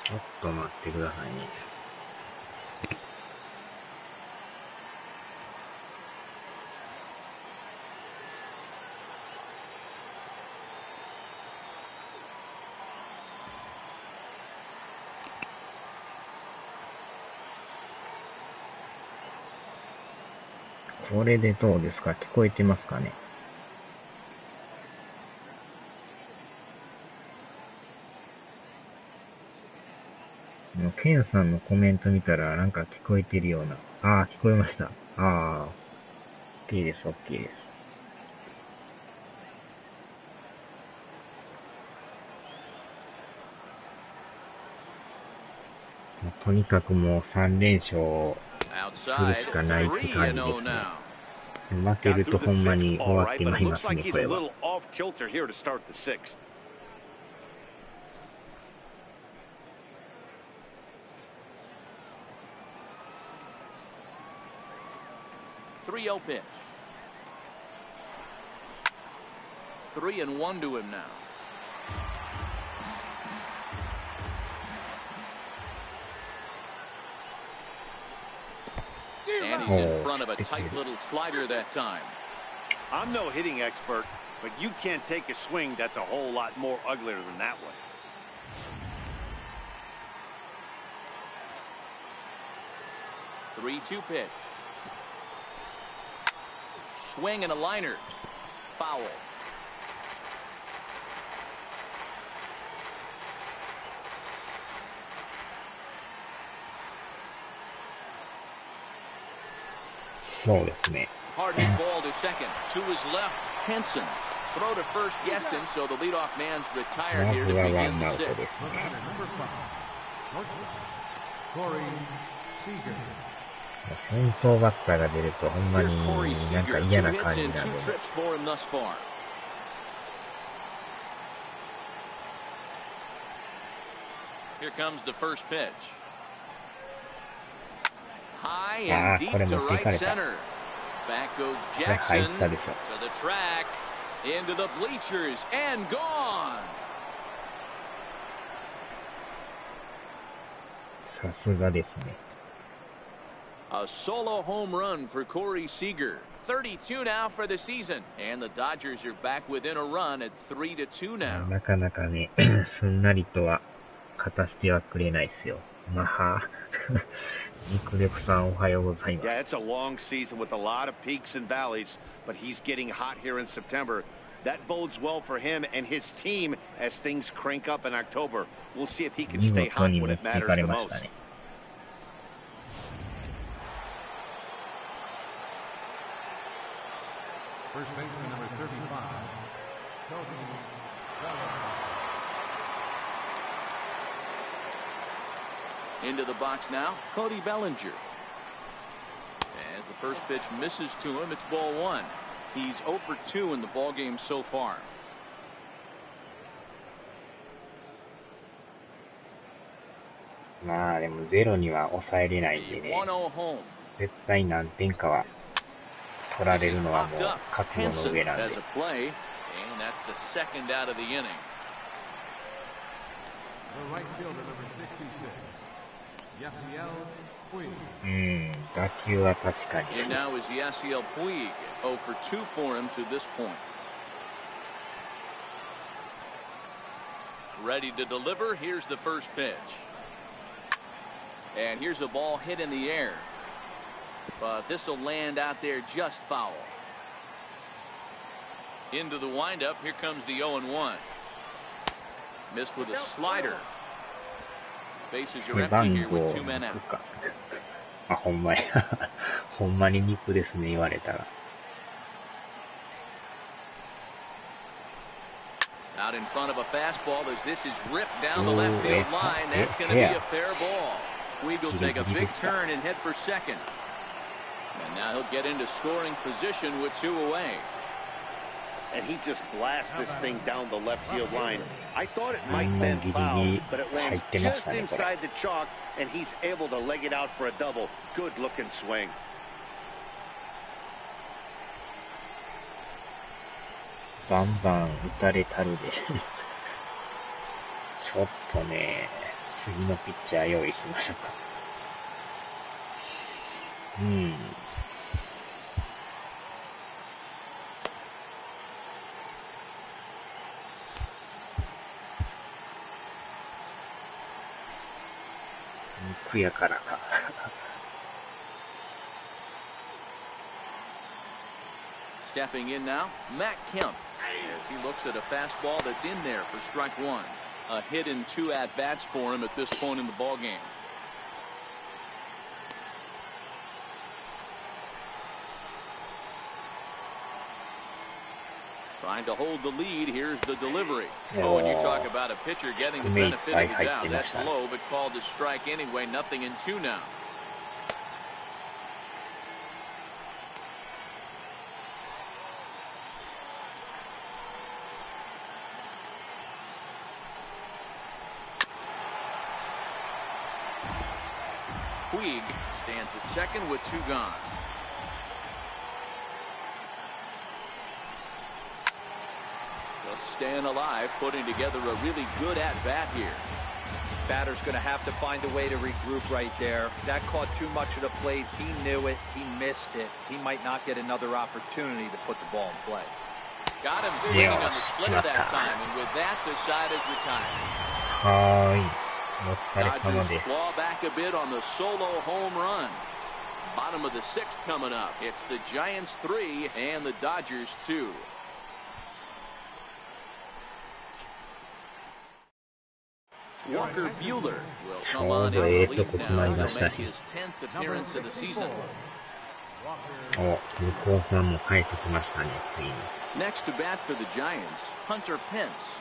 ちょっと待ってくださいね。これでどうですか？聞こえてますかね？ケンさんのコメント見たらなんか聞こえてるような。ああ、聞こえました。ああ、OK です、OK です。とにかくもう3連勝するしかないって感じですね。負けるとほんまに終わってまいりますね、これは。3-0 pitch. 3-1 to him now. And he's in front of a tight little slider that time. I'm no hitting expert, but you can't take a swing that's a whole lot more uglier than that one. Three-two pitch. Swing and a liner. Foul.そうですね。 Hard hit ball to second. To his left, Henson. Throw to first gets him, so the leadoff man's retired here to begin the sixth. Number 5, 先頭バッターが出るとほんまになんか嫌な感じなんで、ね。Here comes the first pitch. High and deep to right center. Back goes Jackson to the track, into the bleachers, and gone. さすがですね。A solo home run for Corey Seager. 32 now for the season, and the Dodgers are back within a run at 3-2 now. なかなかね、すんなりとは勝たせてはくれないですよ。まあ、肉レプさんおはようございます。Yeah, it's a long season with a lot of peaks and valleys, but he's getting hot here in September. That bodes well for him and his team as things crank up in October. We'll see if he can stay hot when it matters the most. First baseman number 35, Into the box now, Cody Bellinger. As the first pitch misses to him, it's ball one. He's 0 for 2 in the ball game so far. まあでもゼロには抑えれないんでね。絶対何点かは取られるのはもう覚悟の上なんで。打球は確かに。And now is Ⅳ Ⅳ, 0 for 2 for him to this point. Ready to deliver. Here's the first pitch. And here's a ball hit in the air. But this will land out there just foul. Into the windup. Here comes the 0-1. Missed with a slider. Bases are empty here with 2 men out. あ、ほんまや。ほんまに肉ですね、言われたら。Out in front of a fastball as this is ripped down the left field line. That's going to be a fair ball. Puig will take a big turn and head for second. And now he'll get into scoring position with 2 away. And he just blasts this thing down the left field line. I thought it might bend foul, but it lands just inside the chalk, and he's able to leg it out for a double. Good looking swing. バンバン打たれたるで。ちょっとね、次のピッチャー用意しましょうか。肉やからか。Stepping in now, Matt Kemp, as he looks at a fastball that's in there for strike 1. A hit and 2 at-bats for him at this point in the ball game. Trying to hold the lead. Here's the delivery. Oh, and you talk about a pitcher getting the benefit of the doubt. That's low, but called to strike anyway. 0-2 now. Puig stands at second with 2 gone. Just staying alive, putting together a really good at-bat here. Batter's going to have to find a way to regroup right there. That caught too much of the plate. He knew it. He missed it. He might not get another opportunity to put the ball in play. Got him swinging on the splitter that time, and with that, the side is retired. Dodgers claw back a bit on the solo home run. Bottom of the 6th coming up. It's the Giants 3 and the Dodgers 2. Walker Buehler will come on in relief now. He'll make his 10th appearance of the season. Next to bat for the Giants, Hunter Pence.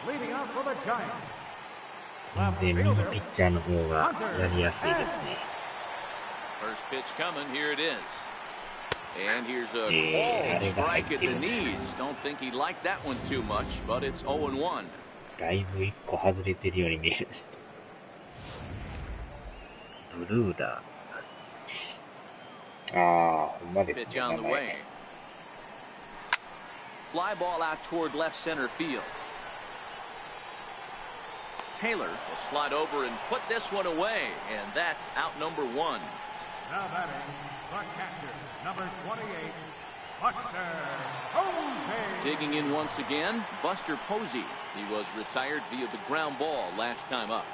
leading off for the Giants. で、右ピッチャーの方がやりやすいですね。First pitch coming, here it is. And here's a cold strike at the knees. Don't think he liked that one too much, but it's 0-1. だいぶ1個外れてるように見える。ブルーだ。Pitch on the way. Fly ball out toward left center field. Taylor will slide over and put this one away, and that's out number one. Now batting, the catcher, number 28, Buster Posey. Digging in once again, Buster Posey. He was retired via the ground ball last time up.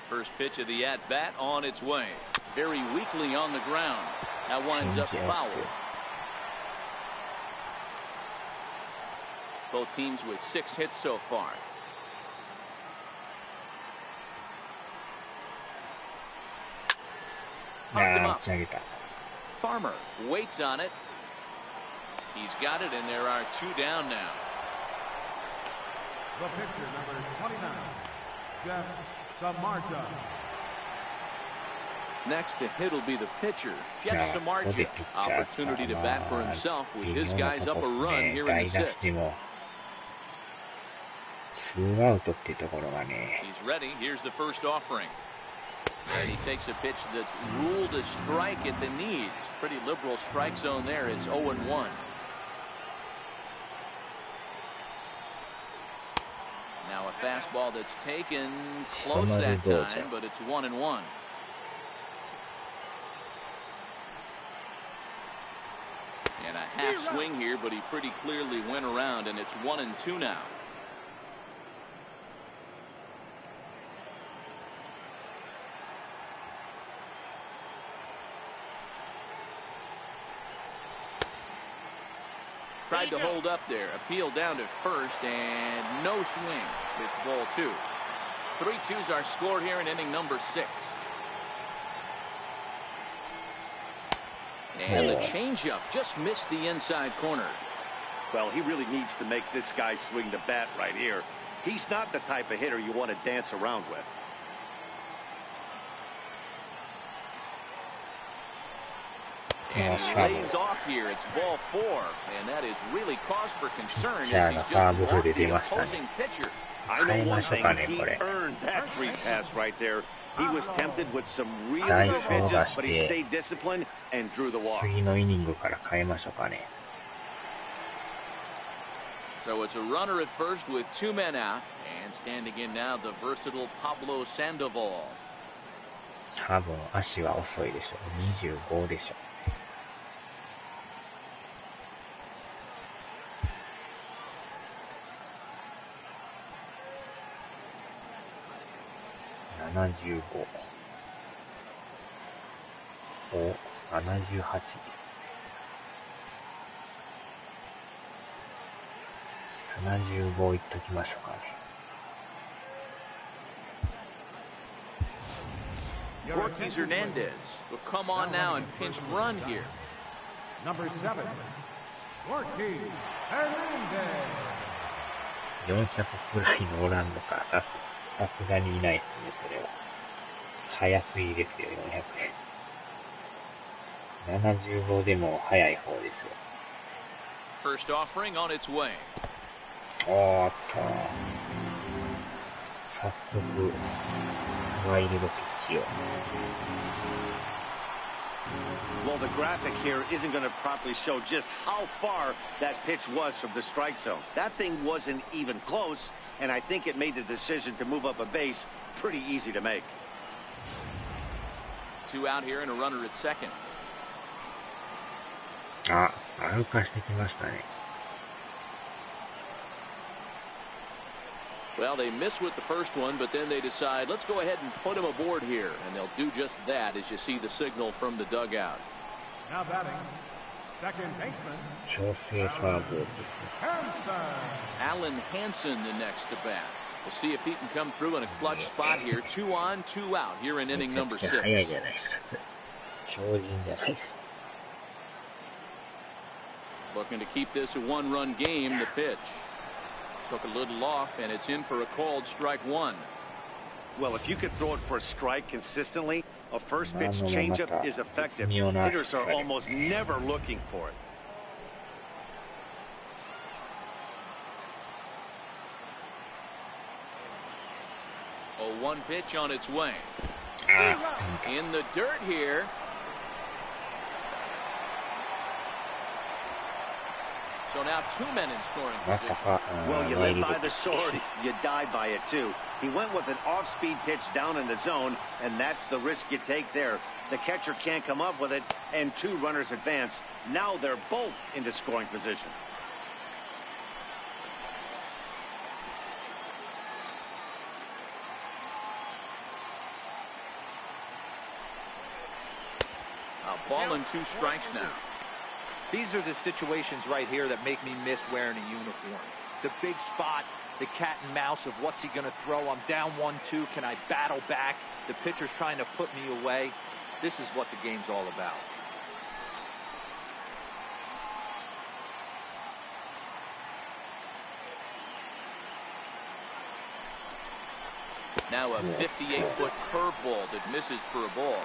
First pitch of the at-bat on its way. Very weakly on the ground. That winds up foul. Both teams with 6 hits so far. Popped him up. Farmer waits on it. He's got it, and there are 2 down now. The pitcher, number 29, Jeff Samardzija. Next to hit will be the pitcher, Jeff Samardzija. Opportunity to bat for himself with his guys up a run here in the 6th. He's ready. Here's the first offering. And he takes a pitch that's ruled a strike at the knees. Pretty liberal strike zone there. It's 0-1. Now a fastball that's taken close that time, but it's 1-1. And a half swing here, but he pretty clearly went around, and it's 1-2 now. Tried to hold up there, appeal down to first, and no swing. It's ball 2. 3-2s are scored here in inning number 6. And the changeup just missed the inside corner. Well, he really needs to make this guy swing the bat right here. He's not the type of hitter you want to dance around with. And he lays off here. It's ball 4, and that is really cause for concern as he's just walked the opposing pitcher. I know one thing, he earned that free pass right there. He was tempted with some really good pitches, but he stayed disciplined and drew the walk. So it's a runner at first with 2 men out, and standing in now the versatile Pablo Sandoval. 多分足は遅いでしょう。25でしょう。75お78 75いっときましょうかね。Ortiz Hernandez will come on now and pinch run here. Number 7, Ortiz Hernandez. 400くらいのおらんのか。さすがにいないですね、それは。早すぎですよ、400。75でも早い方ですよ。First offering on its way. おーっと。早速、ワイルドピッチを。Well, the graphic here isn't going to properly show just how far that pitch was from the strike zone. That thing wasn't even close, and I think it made the decision to move up a base pretty easy to make. 2 out here and a runner at second. 歩かしてきましたね。Well, they miss with the first one, but then they decide, let's go ahead and put him aboard here. And they'll do just that as you see the signal from the dugout. Now batting, second baseman. 調整フォアボールですね。Alan Hansen the next to bat. We'll see if he can come through in a clutch spot here. 2 on, 2 out here in inning number 6. 早いじゃないですか。超人じゃないです。Looking to keep this a 1-run game. The pitch took a little off, and it's in for a called strike 1. Well, if you could throw it for a strike consistently, A first pitch changeup is effective. Hitters are almost never looking for it. Oh, one pitch on its way. In the dirt here. So now 2 men in scoring position. Well, you live by the sword, you die by it too. He went with an off-speed pitch down in the zone, and that's the risk you take there. The catcher can't come up with it, and 2 runners advance. Now they're both into scoring position. A ball and 2 strikes now. These are the situations right here that make me miss wearing a uniform. The big spot, the cat and mouse of what's he going to throw. I'm down 1-2. Can I battle back? The pitcher's trying to put me away. This is what the game's all about. Now a 58-foot curveball that misses for a ball.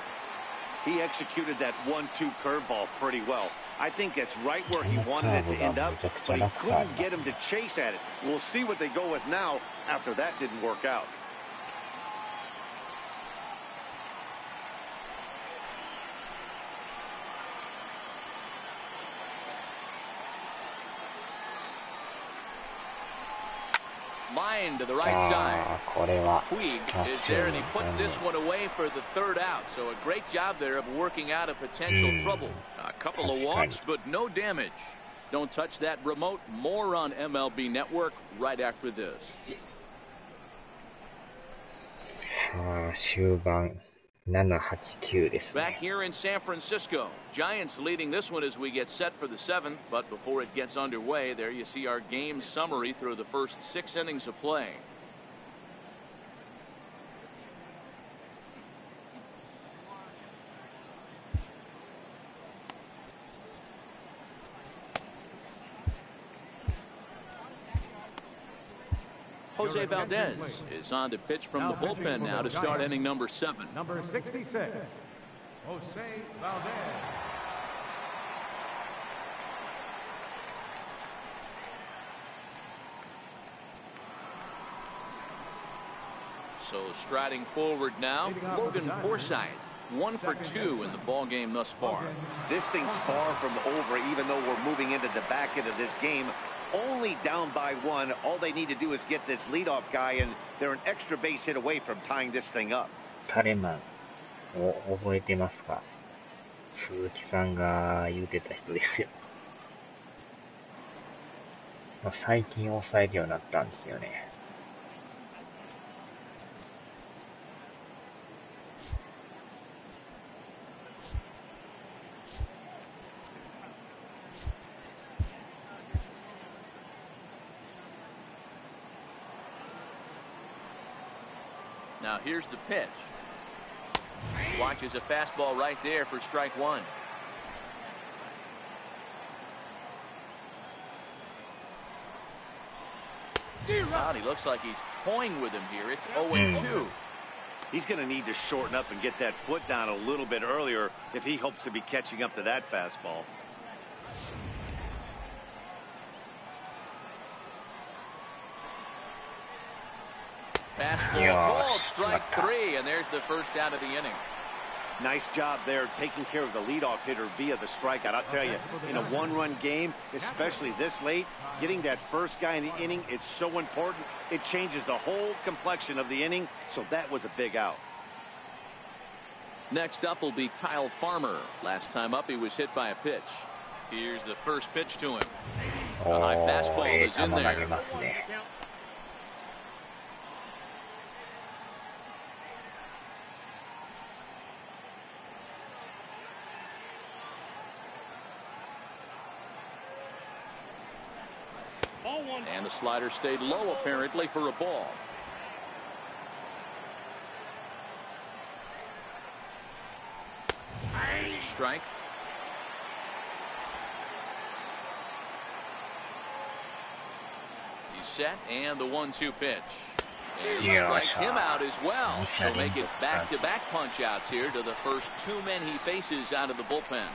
He executed that 1-2 curveball pretty well. I think that's right where he wanted it to end up, but he couldn't get him to chase at it. We'll see what they go with now after that didn't work out. Line to the right side. Ⅳ is there, and he puts this one away for the 3rd out. So a great job there of working out a potential trouble. A couple of walks, but no damage. Don't touch that remote. More on MLB Network right after this. 終盤7、8、9ですね。 Back here in San Francisco, Giants leading this one as we get set for the 7th. But before it gets underway, there you see our game summary through the first 6 innings of play. Jose Valdez is on to pitch from the bullpen now to start inning number 7. Number 66, Jose Valdez. So striding forward now, Logan Forsythe. 1 for 2 in the ball game thus far. This thing's far from over, even though we're moving into the back end of this game. Only down by 1. All they need to do is get this leadoff guy, and they're an extra base hit away from tying this thing up. タレマンを覚えてますか？鈴木さんが言うてた人ですよ。最近抑えるようになったんですよね。Now here's the pitch. Watches a fastball right there for strike 1. Wow, he looks like he's toying with him here. It's 0-2. He's going to need to shorten up and get that foot down a little bit earlier if he hopes to be catching up to that fastball. Fastball called, strike 3, and there's the first out of the inning. Nice job there taking care of the leadoff hitter via the strikeout. I'll tell you, in a 1-run game, especially this late, getting that first guy in the inning is so important. It changes the whole complexion of the inning, so that was a big out. Next up will be Kyle Farmer. Last time up, he was hit by a pitch. Here's the first pitch to him. A high fastball is in there. And the slider stayed low, apparently, for a ball. There's a strike. He's set, and the 1-2 pitch. And he strikes him out as well. So make it back-to-back punch-outs here to the first two men he faces out of the bullpen.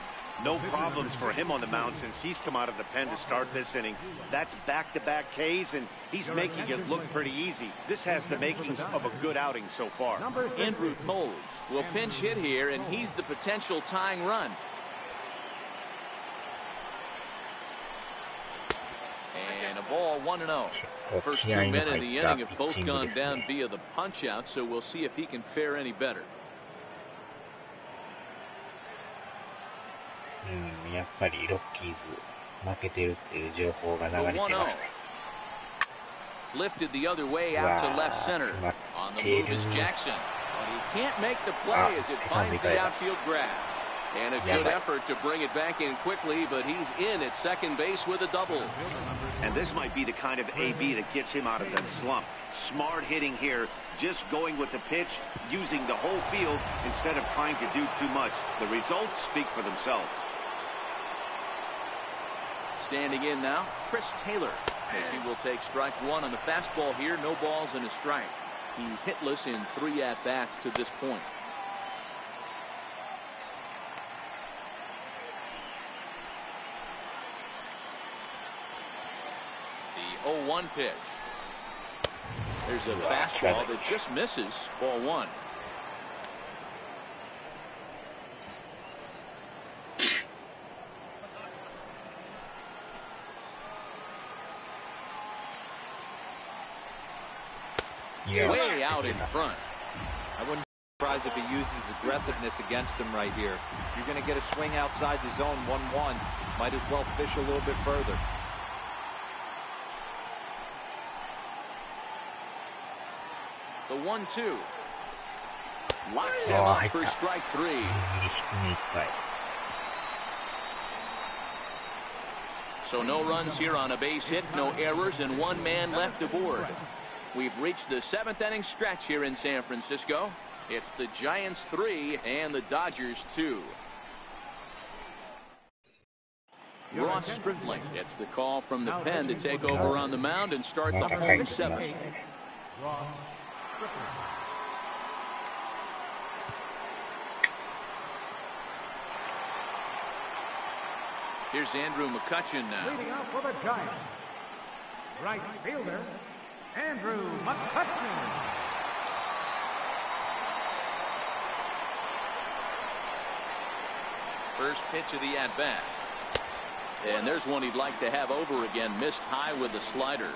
No problems for him on the mound since he's come out of the pen to start this inning. That's back-to-back Ks, and he's making it look pretty easy. This has the makings of a good outing so far. Andrew Toles will pinch hit here, and he's the potential tying run. And a ball 1-0. First two men in the inning have both gone down via the punch-out, so we'll see if he can fare any better. やっぱりロッキーズ負けてるっていう情報が流れてました。 Lifted the other way out to left center. On the move is Jackson. But he can't make the play as it finds the outfield grass. And a good effort to bring it back in quickly, but he's in at second base with a double. And this might be the kind of AB that gets him out of that slump. Smart hitting here, just going with the pitch, using the whole field instead of trying to do too much. The results speak for themselves. Standing in now, Chris Taylor, as he will take strike one on the fastball here. No balls and a strike. He's hitless in 3 at-bats to this point. The 0-1 pitch. There's a fastball that just misses. Ball 1. Way out in front. I wouldn't be surprised if he uses aggressiveness against him right here. You're going to get a swing outside the zone 1-1. Might as well fish a little bit further. The 1-2. Locks him up for strike 3. So no runs here on a base hit, no errors, and 1 man left aboard. We've reached the 7th inning stretch here in San Francisco. It's the Giants 3 and the Dodgers 2. Ross Stripling gets the call from the pen to take over on the mound and start the home 7th. Here's Andrew McCutchen now. Leading out for the Giants, right fielder, Andrew McCutchen. First pitch of the at-bat. And there's one he'd like to have over again. Missed high with the slider.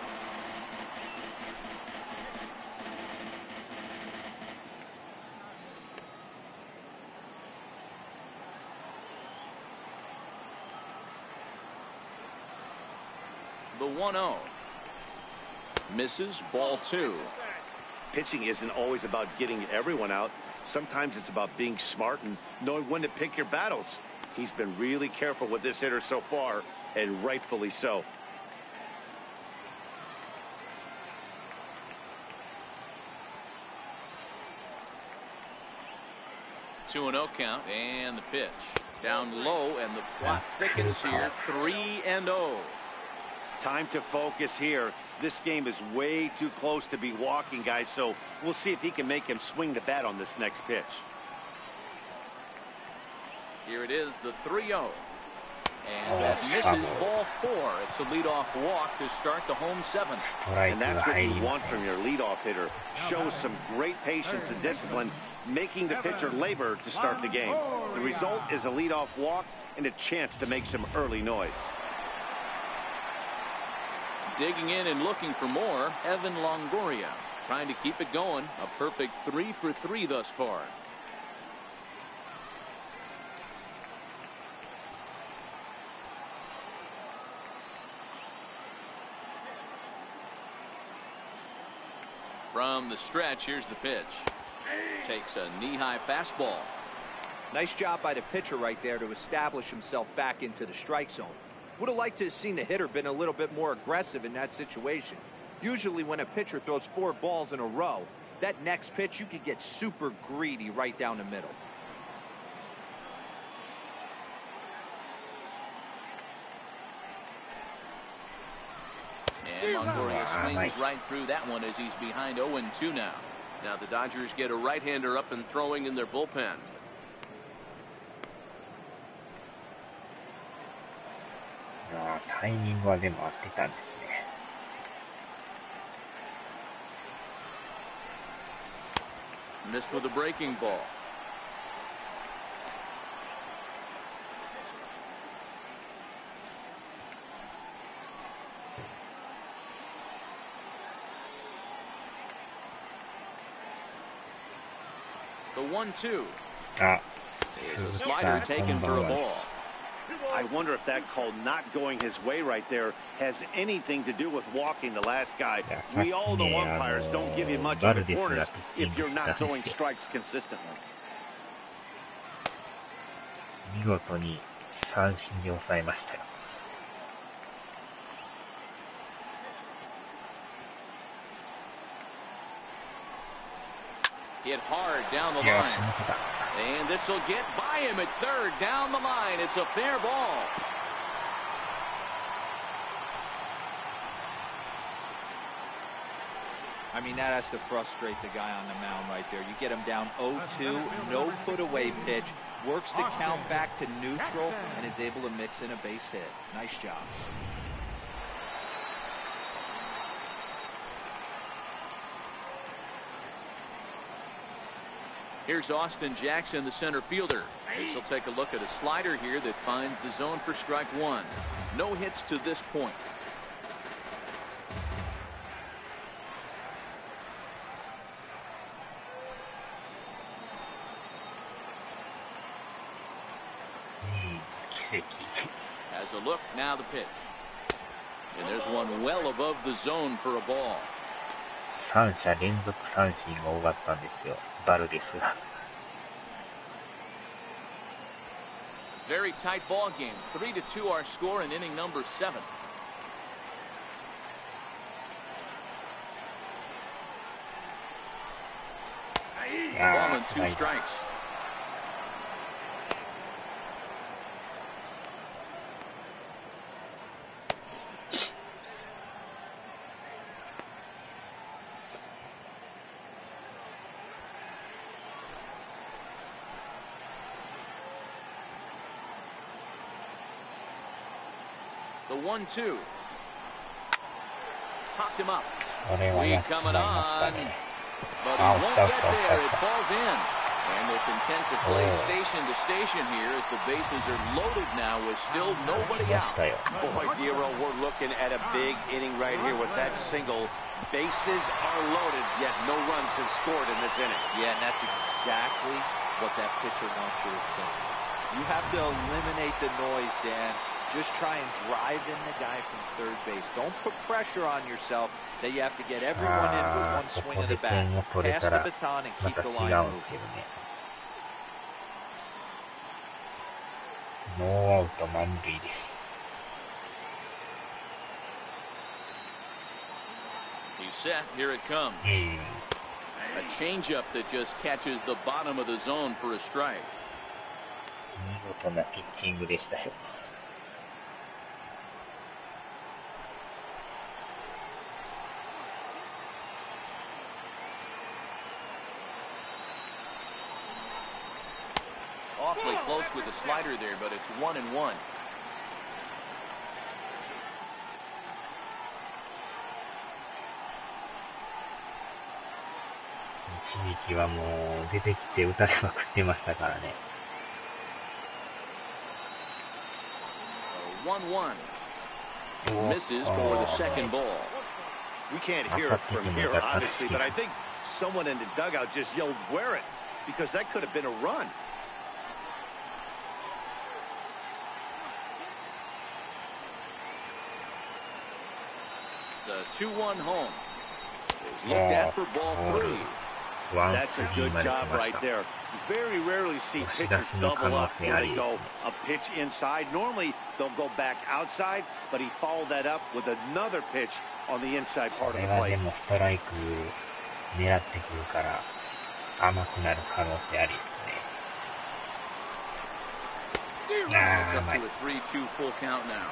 The 1-0. Misses. Ball 2. Pitching isn't always about getting everyone out. Sometimes it's about being smart and knowing when to pick your battles. He's been really careful with this hitter so far, and rightfully so. Two 2-0 count, and the pitch. Down low, and the plot thickens here. 3-0. Time to focus here. This game is way too close to be walking, guys, so we'll see if he can make him swing the bat on this next pitch. Here it is, the 3-0. And that misses. Ball 4. It's a leadoff walk to start the home 7th. And that's what you want from your leadoff hitter. Shows some great patience and discipline, making the pitcher labor to start the game. The result is a leadoff walk and a chance to make some early noise. Digging in and looking for more, Evan Longoria trying to keep it going. A perfect 3 for 3 thus far. From the stretch, here's the pitch. Takes a knee-high fastball. Nice job by the pitcher right there to establish himself back into the strike zone. Would have liked to have seen the hitter been a little bit more aggressive in that situation. Usually when a pitcher throws 4 balls in a row, that next pitch you could get super greedy right down the middle. And Longoria swings right through that one as he's behind 0-2 now. Now the Dodgers get a right-hander up and throwing in their bullpen. Timing はでも合ってたんですね。Missed with a breaking ball. The 1-2. There's a slider taken for a ball. I wonder if that call not going his way right there has anything to do with walking the last guy. We all know umpires don't give you much of the corners if you're not throwing strikes consistently. 見事に三振に抑えましたよ。Hit hard down the line. And this will get by him at third down the line. It's a fair ball. I mean, that has to frustrate the guy on the mound right there. You get him down 0-2, no put away pitch, works the count back to neutral, and is able to mix in a base hit. Nice job. Here's Austin Jackson, the center fielder. This will take a look at a slider here that finds the zone for strike one. No hits to this point. Has a look, now the pitch. And there's one well above the zone for a ball. 3者連続三振が多かったんですよ、バルデスが。Very tight ball game. 3-2 our score in inning number 7. Ball and 2 strikes. The 1-2. Popped him up. Weed coming on. But he won't get there. It falls in. And they're content to play station to station here as the bases are loaded now with still nobody out. Boy, Dero, we're looking at a big inning right here with that single. Bases are loaded, yet no runs have scored in this inning. Yeah, and that's exactly what that pitcher wants you to think. You have to eliminate the noise, Dan. Just try and drive in the guy from third base. Don't put pressure on yourself that you have to get everyone in with one swing of the bat. Pass the baton and keep the line moving. ノーアウト満塁です。He's set. Here it comes. A changeup that just catches the bottom of the zone for a strike. 見事なピッチングでしたよ。Awfully close with the slider there, but it's 1-1. 一時期はもう出てきて打たれまくってましたからね。1-1. Misses for the second ball. We can't hear it from here, obviously, but I think someone in the dugout just yelled, "Wear it," because that could have been a run. The 2-1 home is looked at for ball 3. That's a good job right there. Very rarely see pitchers double up when they go a pitch inside. Normally they'll go back outside, but he followed that up with another pitch on the inside part of the plate. でもストライク狙ってくるから甘くなる可能性ありですね。It's up to a 3-2 full count now.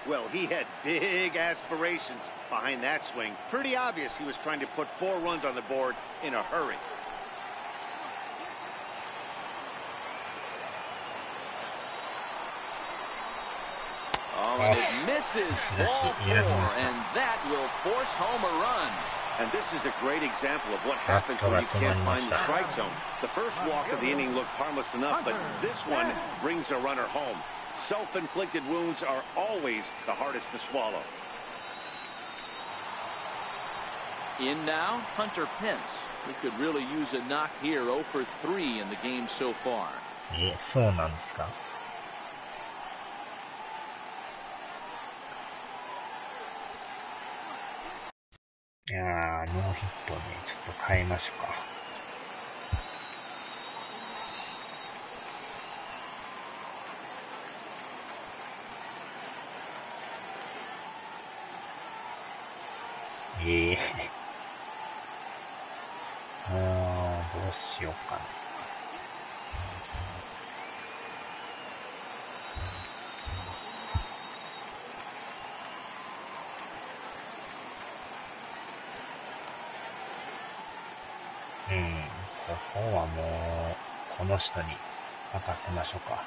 Well, he had big aspirations behind that swing. Pretty obvious he was trying to put 4 runs on the board in a hurry. Oh, and it misses ball 4, and that will force home a run. And this is a great example of what happens when you can't find the strike zone. The first walk of the inning looked harmless enough, but this one brings a runner home. Self-inflicted wounds are always the hardest to swallow. In now, Hunter Pence. He could really use a knock here, 0 for 3 in the game so far. そうなんですか。いやー、ノーヒットね、ちょっと変えましょうか。どうしようかな。ここはもう、この人に任せましょうか。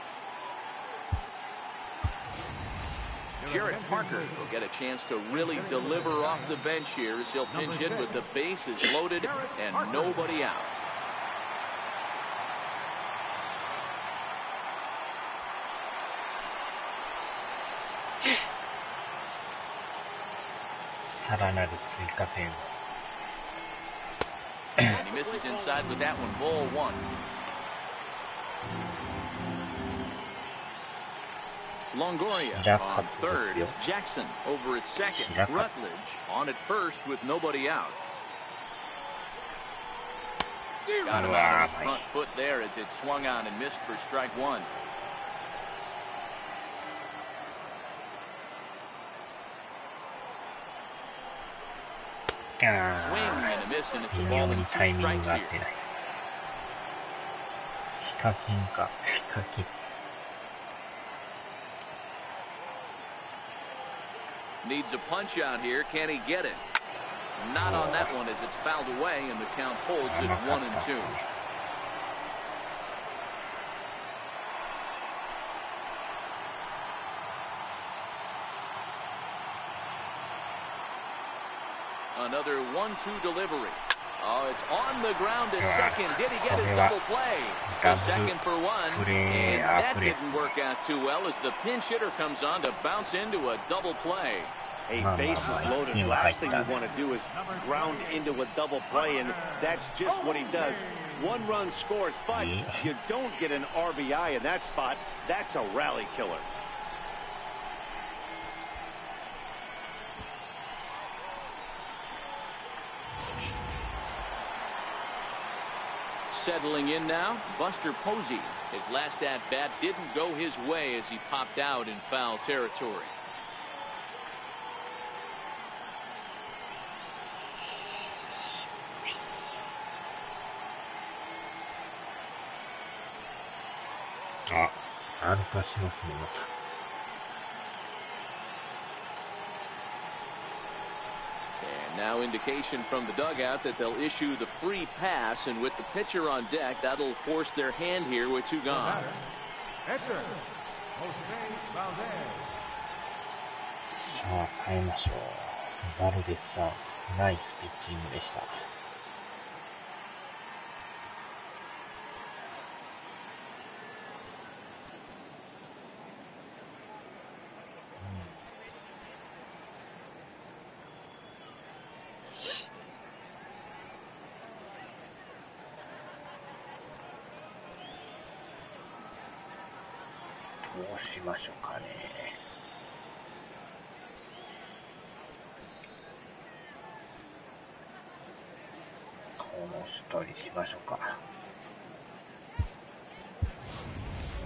Jarrett Parker will get a chance to really deliver off the bench here as he'll pinch hit with the bases loaded and nobody out. And he misses inside with that one, ball 1. Longoria on third. Jackson over at second. Rutledge on at first with nobody out. Got him out on his front foot there as it swung on and missed for strike 1. Swing and a miss, and it's a ball and 2 strikes here. Needs a punch out here. Can he get it? Not on that one as it's fouled away, and the count holds at 1-2. Another 1-2 delivery. Oh, it's on the ground to second. Did he get his double play? To second for 1. And that didn't work out too well as the pinch hitter comes on to bounce into a double play. Hey, bases loaded. Last thing you want to do is ground into a double play, and that's just what he does. 1 run scores, but you don't get an RBI in that spot. That's a rally killer. Settling in now, Buster Posey. His last at-bat didn't go his way as he popped out in foul territory. Now indication from the dugout that they'll issue the free pass, and with the pitcher on deck, that'll force their hand here with 2 gone.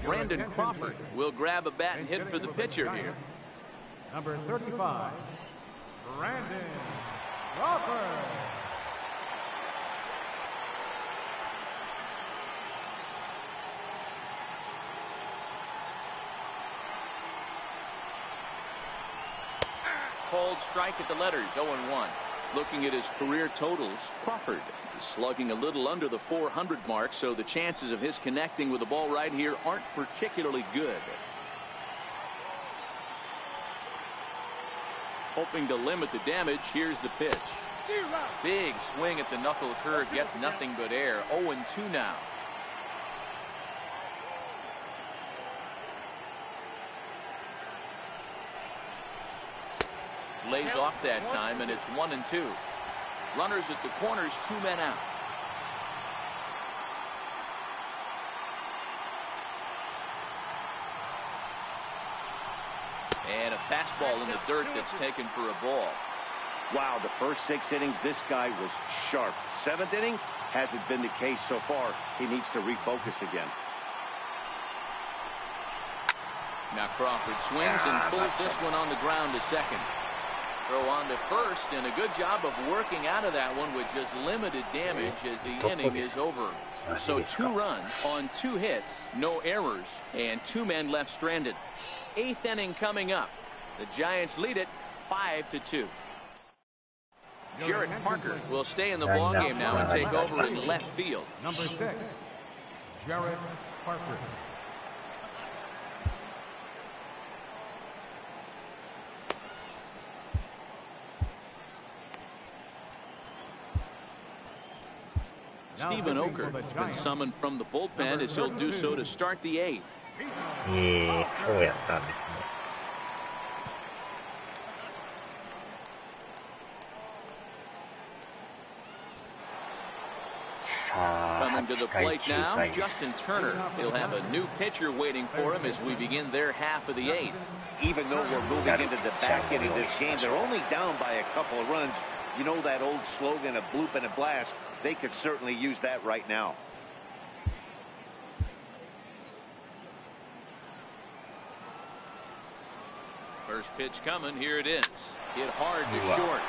Brandon Crawford will grab a bat and hit for the pitcher here. Number 35, Brandon Crawford. called strike at the letters, 0-1. Looking at his career totals, Crawford is slugging a little under the 400 mark, so the chances of his connecting with the ball right here aren't particularly good. Hoping to limit the damage, here's the pitch. Big swing at the knuckle curve, gets nothing but air. 0-2 now. Lays off that time, and it's 1-2. Runners at the corners, 2 men out. And a fastball in the dirt that's taken for a ball. Wow, the first 6 innings, this guy was sharp. 7th inning hasn't been the case so far. He needs to refocus again. Now Crawford swings and pulls this one on the ground to second. Throw on to first, and a good job of working out of that one with just limited damage as the inning is over. So 2 runs on 2 hits, no errors, and 2 men left stranded. 8th inning coming up. The Giants lead it 5-2. Jarrett Parker will stay in the ballgame now and take over in left field. Number 6, Jarrett Parker. Stephen Oker has been summoned from the bullpen as he'll do so to start the 8th. そうやったんですね。Coming to the plate now, Justin Turner. He'll have a new pitcher waiting for him as we begin their half of the 8th. Even though we're moving into the back end of this game, they're only down by a couple of runs. You know that old slogan, a bloop and a blast? They could certainly use that right now. First pitch coming, here it is. Hit hard to short,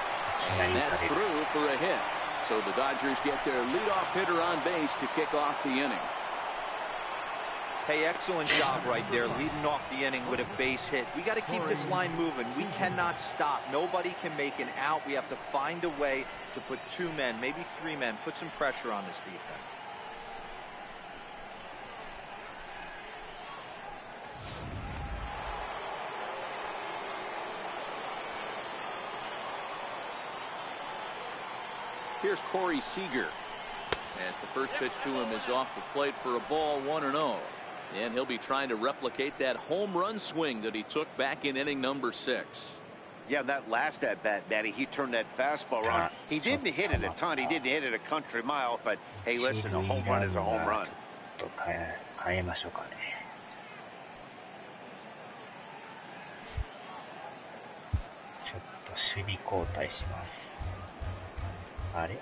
and that's through for a hit. So the Dodgers get their leadoff hitter on base to kick off the inning. Hey, excellent job right there, leading off the inning with a base hit. We got to keep this line moving. We cannot stop. Nobody can make an out. We have to find a way to put 2 men, maybe 3 men, put some pressure on this defense. Here's Corey Seager. As the first pitch to him is off the plate for a ball, 1-0. And he'll be trying to replicate that home run swing that he took back in inning number 6. Yeah, that last at-bat, Daddy, he turned that fastball around. He didn't hit it a ton. He didn't hit it a country mile. But, hey, listen, a home run is a home run. 変えましょうかね。ちょっと守備交代します。あれ？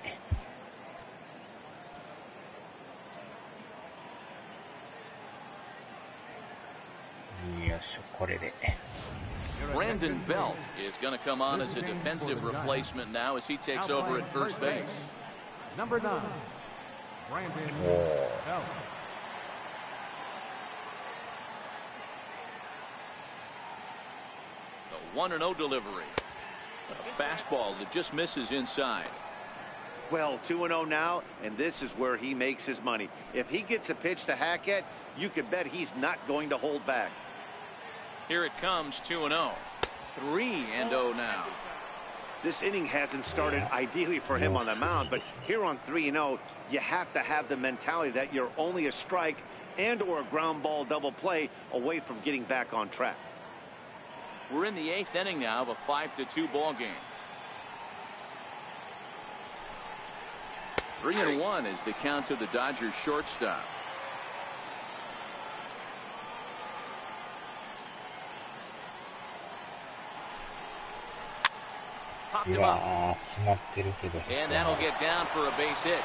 よいしょ、これで。Brandon Belt is going to come on as a defensive replacement now as he takes over at first base. Number 9, Brandon Belt. The 1-0 delivery. A fastball that just misses inside. Well, 2-0 now, and this is where he makes his money. If he gets a pitch to hack at, you can bet he's not going to hold back. Here it comes, 2-0. 3-0 now. This inning hasn't started ideally for him on the mound, but here on 3-0, you have to have the mentality that you're only a strike and or a ground ball double play away from getting back on track. We're in the 8th inning now of a 5-2 ball game. 3-1 is the count to the Dodgers shortstop. Popped him up. And that'll get down for a base hit.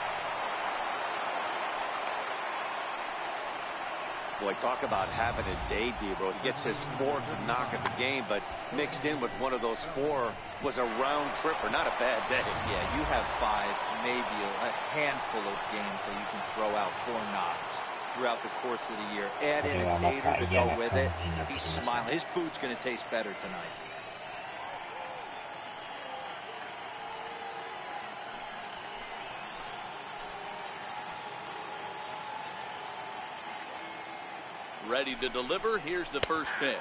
Boy, talk about having a day, Debro. He gets his 4th knock of the game, but mixed in with one of those 4 was a round tripper. Not a bad day. Yeah, you have 5, maybe a handful of games that you can throw out 4 knocks throughout the course of the year. Add in a tater to go with it. He's smiling. His food's going to taste better tonight. Ready to deliver. Here's the first pitch.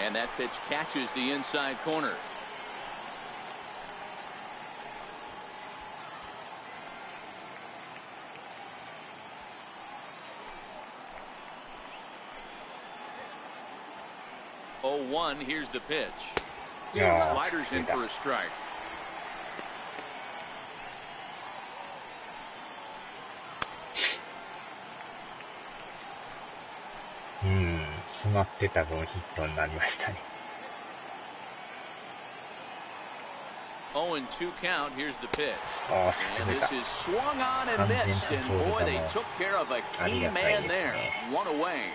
And that pitch catches the inside corner. Oh, 1. Here's the pitch. Sliders in for a strike.詰まってた分ヒットになりましたね。Oh, 2 count. Here's the pitch. And this is swung on and missed. And boy, they took care of a key man there. One away.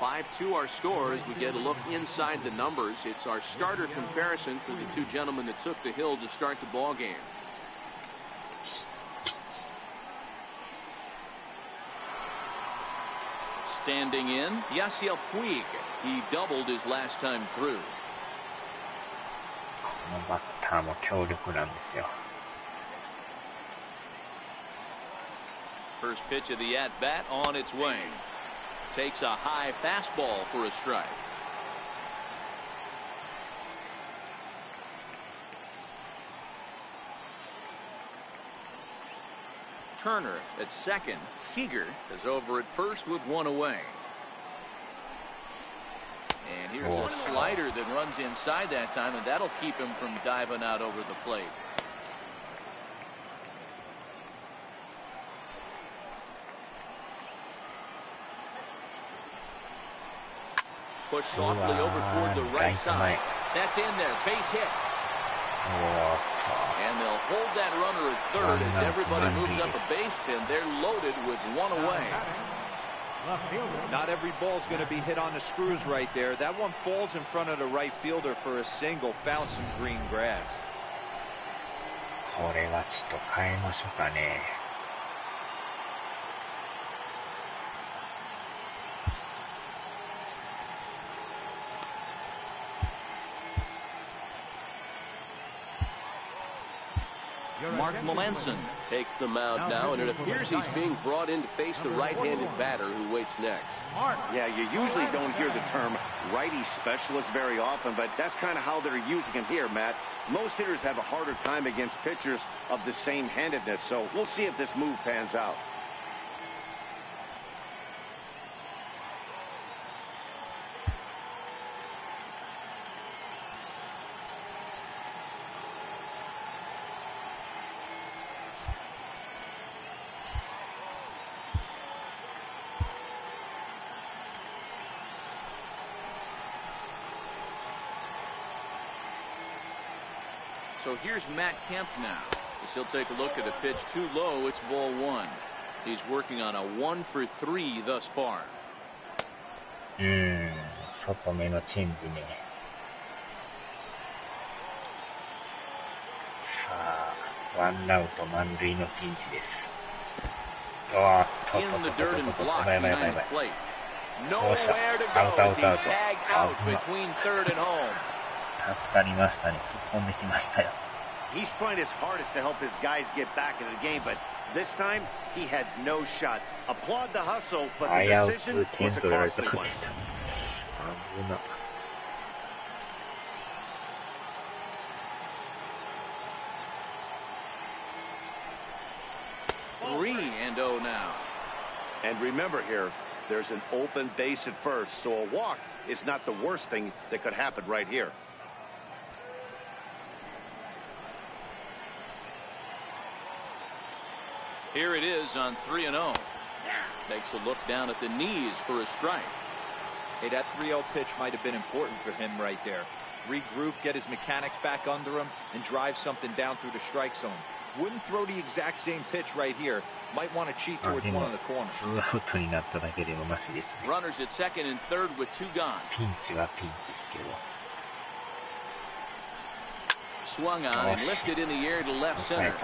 5-2 our score as we get a look inside the numbers. It's our starter comparison for the two gentlemen that took the hill to start the ball game. Standing in, Ⅳ. He doubled his last time through. このバッターも強力なんですよ。First pitch of the at-bat on its way. Takes a high fastball for a strike. Turner at second. Seager is over at first with one away. And here's a slider that runs inside that time, and that'll keep him from diving out over the plate. Push softly over toward the right side. That's in there. Base hit. And they'll hold that runner at third as everybody moves up a base, and they're loaded with one away. Not every ball's going to be hit on the screws right there. That one falls in front of the right fielder for a single. Found some green grass. これはちょっと変えましょうかね。Mark Melanson takes the mound now, and it appears he's being brought in to face the right-handed batter who waits next. Yeah, you usually don't hear the term righty specialist very often, but that's kind of how they're using him here, Matt. Most hitters have a harder time against pitchers of the same handedness, so we'll see if this move pans out. So here's Matt Kemp now. As he'll take a look at a pitch too low. It's ball 1. He's working on a 1 for 3 thus far. 外目のチェンジね。さあ、ワンアウト満塁のピンチです。In the dirt and blocked behind the plate. Nowhere to go as he's tagged out between third and home. 助かりましたね。突っ込んできましたよ。He's trying his hardest to help his guys get back in the game, but this time he had no shot. Applaud the hustle, but the decision was a costly one. 危な。3-0 now. And remember here, there's an open base at first, so a walk is not the worst thing that could happen right here. Here it is on 3-0. Takes a look down at the knees for a strike. Hey, that 3-0 pitch might have been important for him right there. Regroup, get his mechanics back under him, and drive something down through the strike zone. Wouldn't throw the exact same pitch right here. Might want to cheat towards one of the corners. Runners at second and third with 2 gone. ピンチはピンチですけど。Swung on and lifted in the air to left center.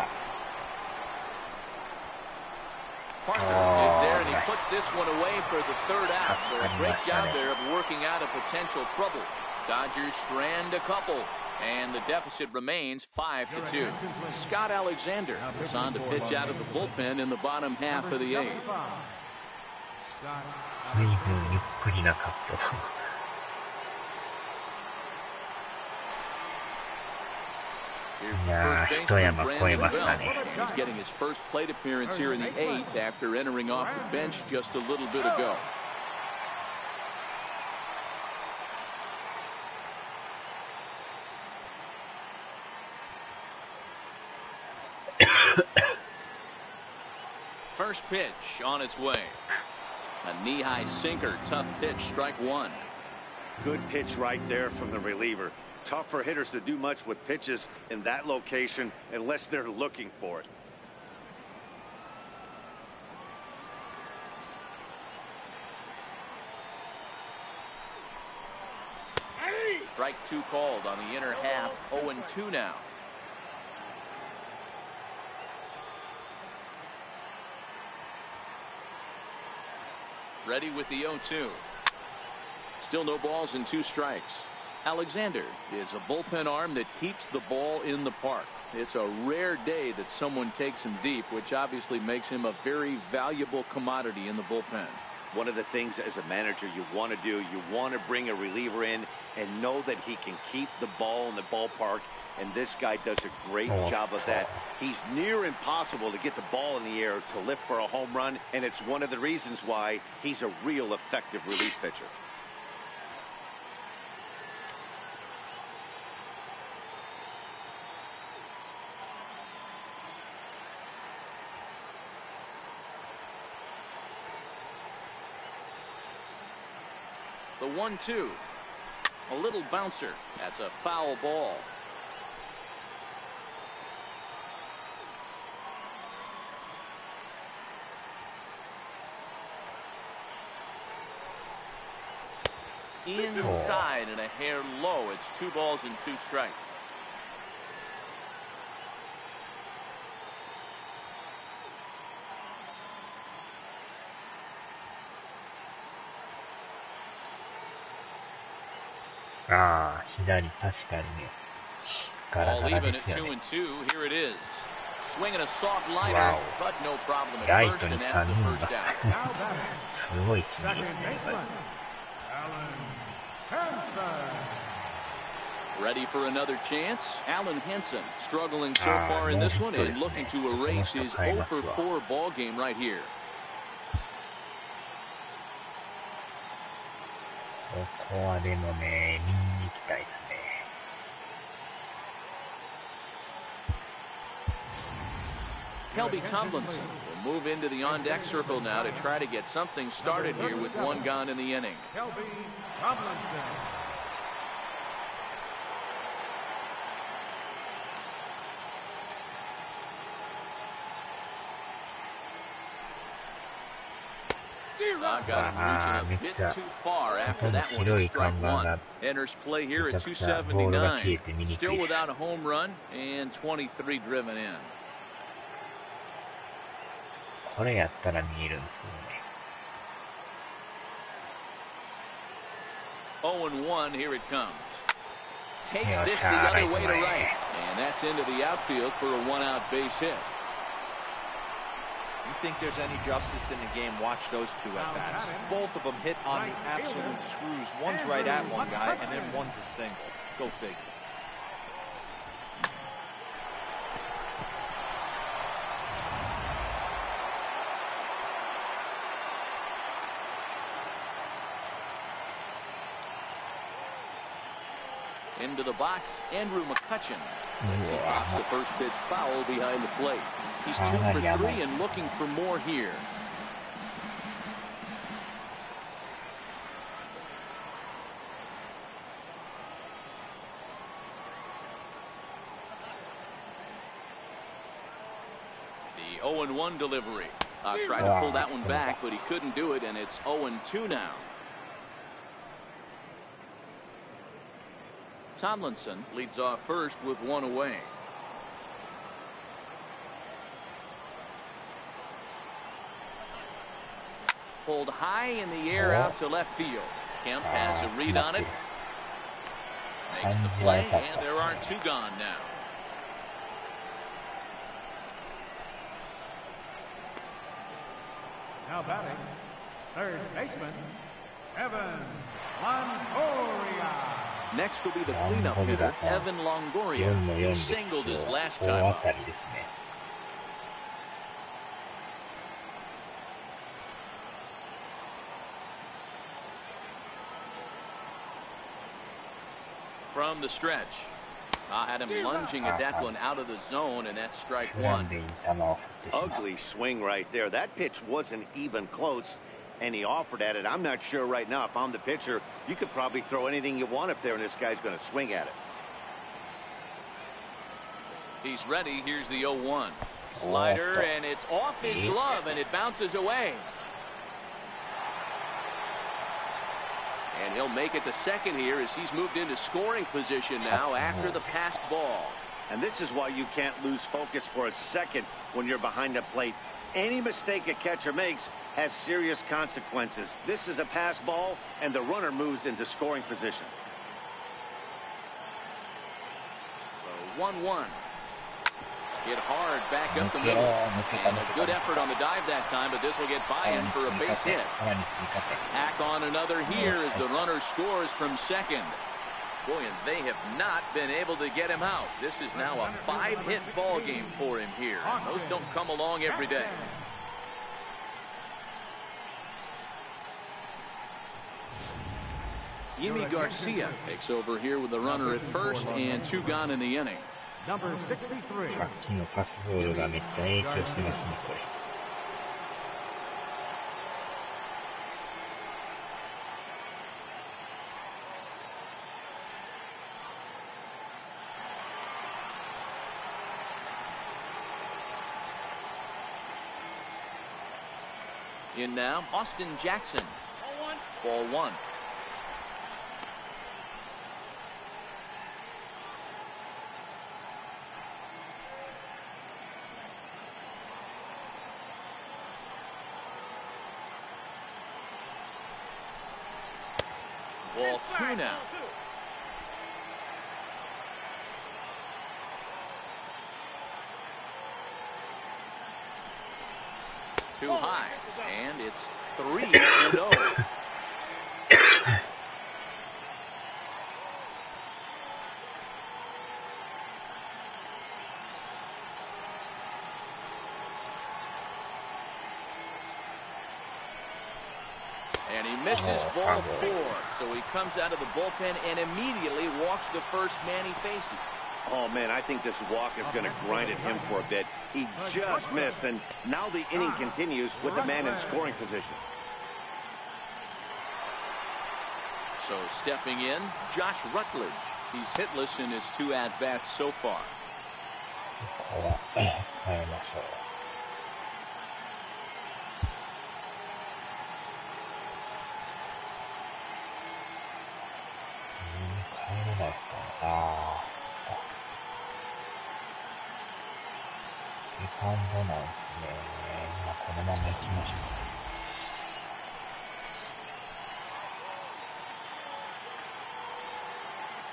Parker is there, and he puts this one away for the third out. So a great job there of working out a potential trouble. Dodgers strand a couple, and the deficit remains 5-2. Scott Alexander is on to pitch out of the bullpen in the bottom half of the 8th. 随分ゆっくりなカット。いやー、一山越えましたね。He's getting his first plate appearance here in the 8th after entering off the bench just a little bit ago. First pitch on its way. A knee-high sinker, tough pitch, strike one. Good pitch right there from the reliever. Tough for hitters to do much with pitches in that location unless they're looking for it. Strike two called on the inner half. 0-2 now. Ready with the 0-2. Still no balls and two strikes. Alexander is a bullpen arm that keeps the ball in the park. It's a rare day that someone takes him deep, which obviously makes him a very valuable commodity in the bullpen. One of the things as a manager you want to do, you want to bring a reliever in and know that he can keep the ball in the ballpark, and this guy does a great job of that. He's near impossible to get the ball in the air to lift for a home run, and it's one of the reasons why he's a real effective relief pitcher. The 1-2. A little bouncer. That's a foul ball. Inside and a hair low. It's 2 balls and 2 strikes. Ah, 左、確かにね。ガラガラですよね。Here it is. Swinging a soft liner, but no problem at first, and that's the first out. すごいシーンですね。Ready for another chance? Alan Henson struggling so far in this one and looking to erase his 0-4 ball game right here. ここはでもね、見に行きたいですね。Kelby Tomlinson will move into the on-deck circle now to try to get something started here with 1 gone in the inning. Kelby Tomlinson. Got him reaching a bit too far after that one. It's strike one. Enters play here at 279. Still without a home run and 23 driven in. これやったら見えるんですけどね。0-1, here it comes. Takes this the other way to right. And that's into the outfield for a 1-out base hit. You think there's any justice in the game, watch those 2 at-bats. Both of them hit on the absolute screws. One's right at one guy, and then one's a single. Go figure. Into the box, Andrew McCutchen. As he pops the first pitch foul behind the plate. He's 2 for 3 and looking for more here. The 0-1 delivery. Tried to pull that one back, but he couldn't do it, and it's 0-2 now. Tomlinson leads off first with 1 away. Pulled high in the air out to left field. Kemp has a read on it. Makes the play, and there are 2 gone now. Now batting, Third baseman, Evan Longoria. Next will be the cleanup hitter, Evan Longoria. He singled his last time up. From the stretch. Had him lunging at that one out of the zone, and that's strike one. Ugly swing right there. That pitch wasn't even close, and he offered at it. I'm not sure right now if I'm the pitcher, you could probably throw anything you want up there, and this guy's going to swing at it. He's ready. Here's the 0-1. Slider, and it's off his glove, and it bounces away. And he'll make it to second here as he's moved into scoring position now after the passed ball. And this is why you can't lose focus for a second when you're behind the plate. Any mistake a catcher makes has serious consequences. This is a pass ball, and the runner moves into scoring position. 1-1. Hit hard back up the middle. And a good effort on the dive that time, but this will get by him for a base hit. Tack on another here as the runner scores from second. Boy, and they have not been able to get him out. This is now a 5-hit ball game for him here. And those don't come along every day. Yimi Garcia takes over here with the runner at first and 2 gone in the inning. Number 63. さっきのパスボールがめっちゃ影響してますね、これ。In now, Austin Jackson. Ball 1. Ball 2 now. Too high, and it's 3-0. And he misses ball 4, so he comes out of the bullpen and immediately walks the first man he faces. Oh, man, I think this walk is going to grind at him for a bit. He just missed, and now the inning continues with the man in scoring position. So stepping in, Josh Rutledge. He's hitless in his 2 at-bats so far.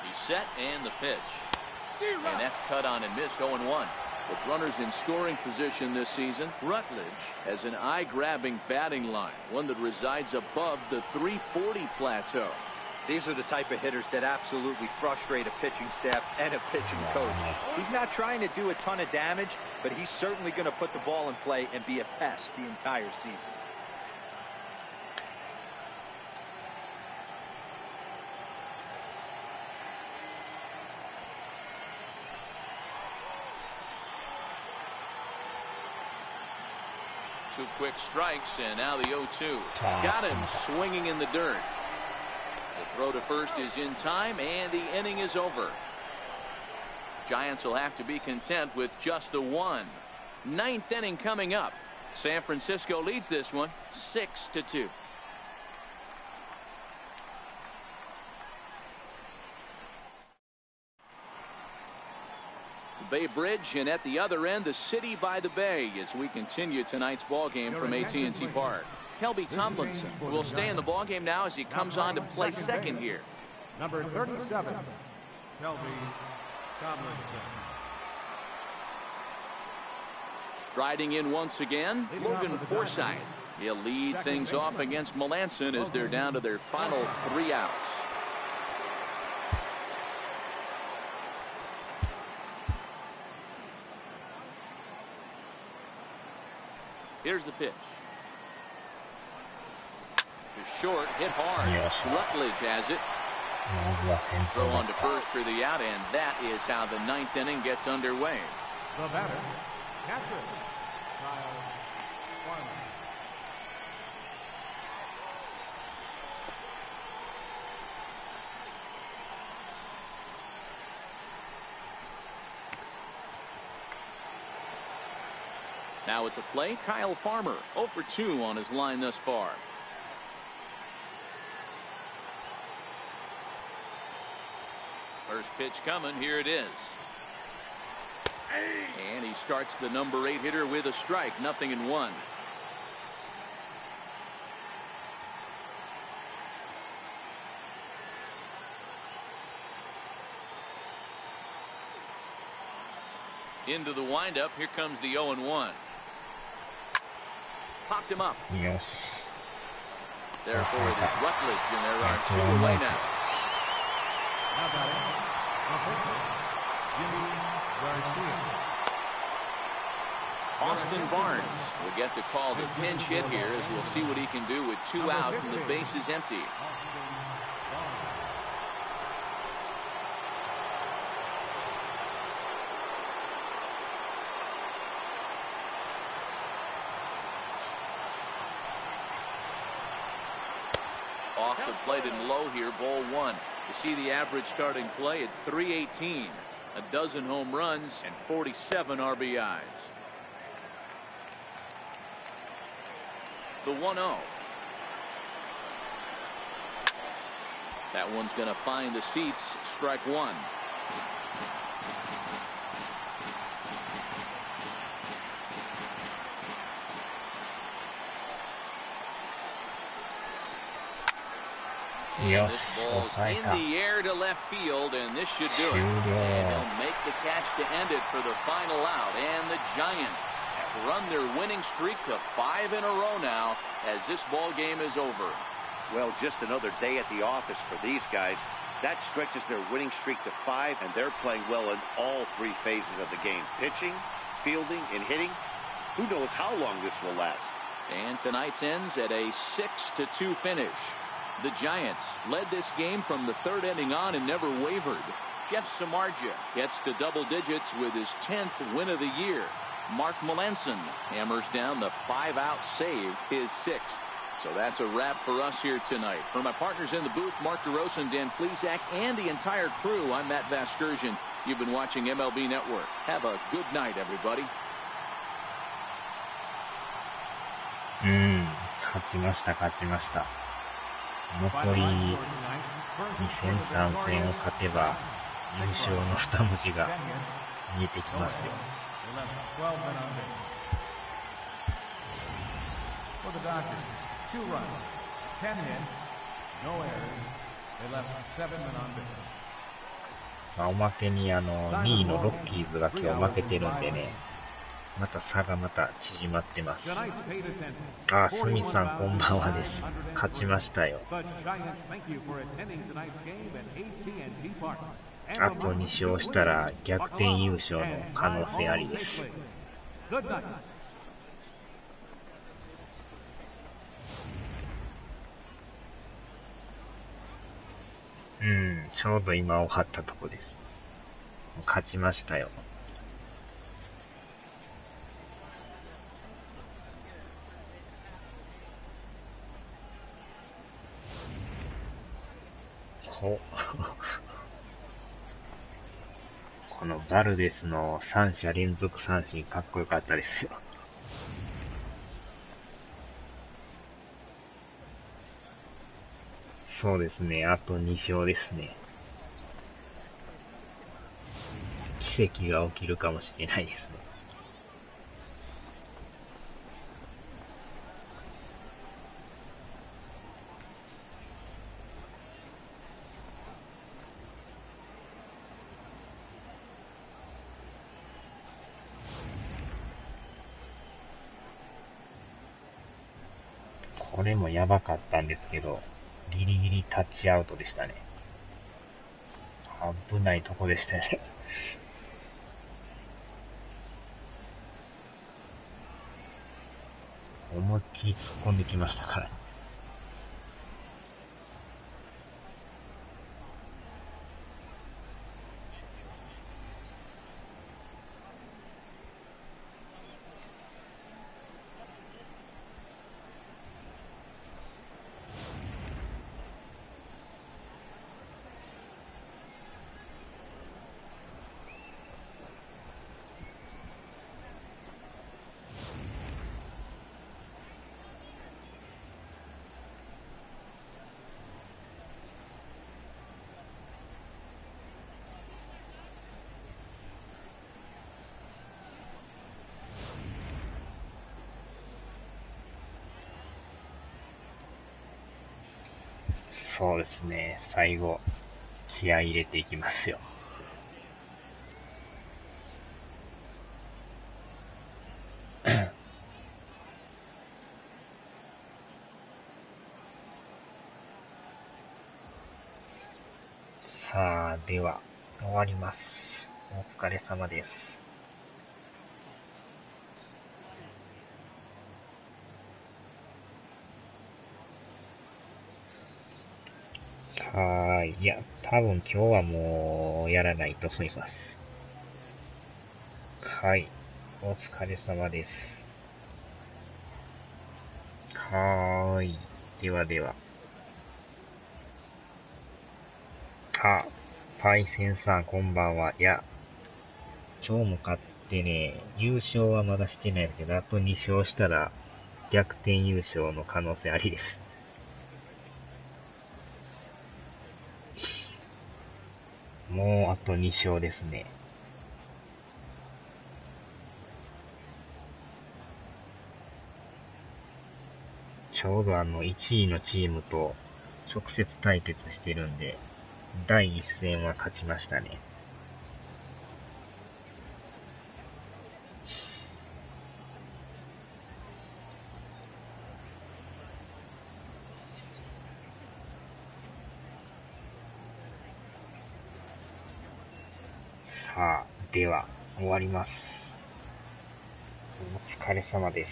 He's set and the pitch. And that's cut on and missed 0-1. With runners in scoring position this season, Rutledge has an eye-grabbing batting line, one that resides above the 340 plateau. These are the type of hitters that absolutely frustrate a pitching staff and a pitching coach. He's not trying to do a ton of damage, but he's certainly going to put the ball in play and be a pest the entire season. Two quick strikes, and now the 0-2. Got him swinging in the dirt. The throw to first is in time, and the inning is over. Giants will have to be content with just the 1. 9th inning coming up. San Francisco leads this one 6-2. Bay Bridge, and at the other end, the city by the bay, as we continue tonight's ball game from AT&T Park. Kelby Tomlinson will stay in the ball game now as he comes on to play second here. Number 37, Kelby Tomlinson. Striding in once again, Logan Forsythe. He'll lead things off against Melanson as they're down to their final 3 outs. Here's the pitch. To short, hit hard. Yes. Rutledge has it. Throw on to first for the out, and that is how the 9th inning gets underway. The batter, catcher, Kyle Farmer. Now at the plate, Kyle Farmer, 0 for 2 on his line thus far. First pitch coming, here it is. And he starts the number 8 hitter with a strike, 0-1. Into the windup, here comes the 0-1. Popped him up. Yes. Therefore, it is Rutledge, and there are 2 away now. Now batting, Jimmy Garcia. Austin Barnes will get the call to pinch hit here, as we'll see what he can do with 2 out and the base is empty. Off the plate and low here, ball 1. You see the average starting play at .318, a dozen home runs and 47 RBIs. The 1-0. That one's going to find the seats. Strike 1. Yes. This ball's in the air to left field, and this should do it. And he'll make the catch to end it for the final out. And the Giants have run their winning streak to 5 in a row now as this ball game is over. Well, just another day at the office for these guys. That stretches their winning streak to 5, and they're playing well in all 3 phases of the game. Pitching, fielding, and hitting. Who knows how long this will last. And tonight's ends at a 6-2 finish. The Giants led this game from the 3rd inning on and never wavered. Jeff Samardzija gets to double digits with his 10th win of the year. Mark Melanson hammers down the 5-out save, his 6th. So that's a wrap for us here tonight. For my partners in the booth, Mark DeRosa and Dan Plesac, and the entire crew, I'm Matt Vasgersian. You've been watching MLB Network. Have a good night, everybody. 勝ちました。残り2戦3戦を勝てば優勝の2文字が見えてきますよ。For the Dodgers, 2 runs, 10 hits, no errors. They left 7 men on base. おまけに2位のロッキーズが今日負けてるんでね、また差が縮まってます。あ、スミさんこんばんはです。勝ちましたよ。あと2勝したら逆転優勝の可能性ありです。ちょうど今終わったとこです。勝ちましたよ。このバルデスの3者連続三振かっこよかったですよ。そうですね、あと2勝ですね。奇跡が起きるかもしれないですね。これもやばかったんですけど、ギリギリタッチアウトでしたね。危ないとこでしたね。思いっきり突っ込んできましたから。そうですね、最後、気合い入れていきますよ。さあ、では、終わります。お疲れ様です。いや、多分今日はもうやらないと思います。はい、お疲れ様です。ではでは。パイセンさんこんばんは。いや、今日も勝ってね、優勝はまだしてないけど、あと2勝したら逆転優勝の可能性ありです。もうあと2勝ですね。ちょうど1位のチームと直接対決してるんで、第1戦は勝ちましたね。さあ、では、終わります。お疲れ様です。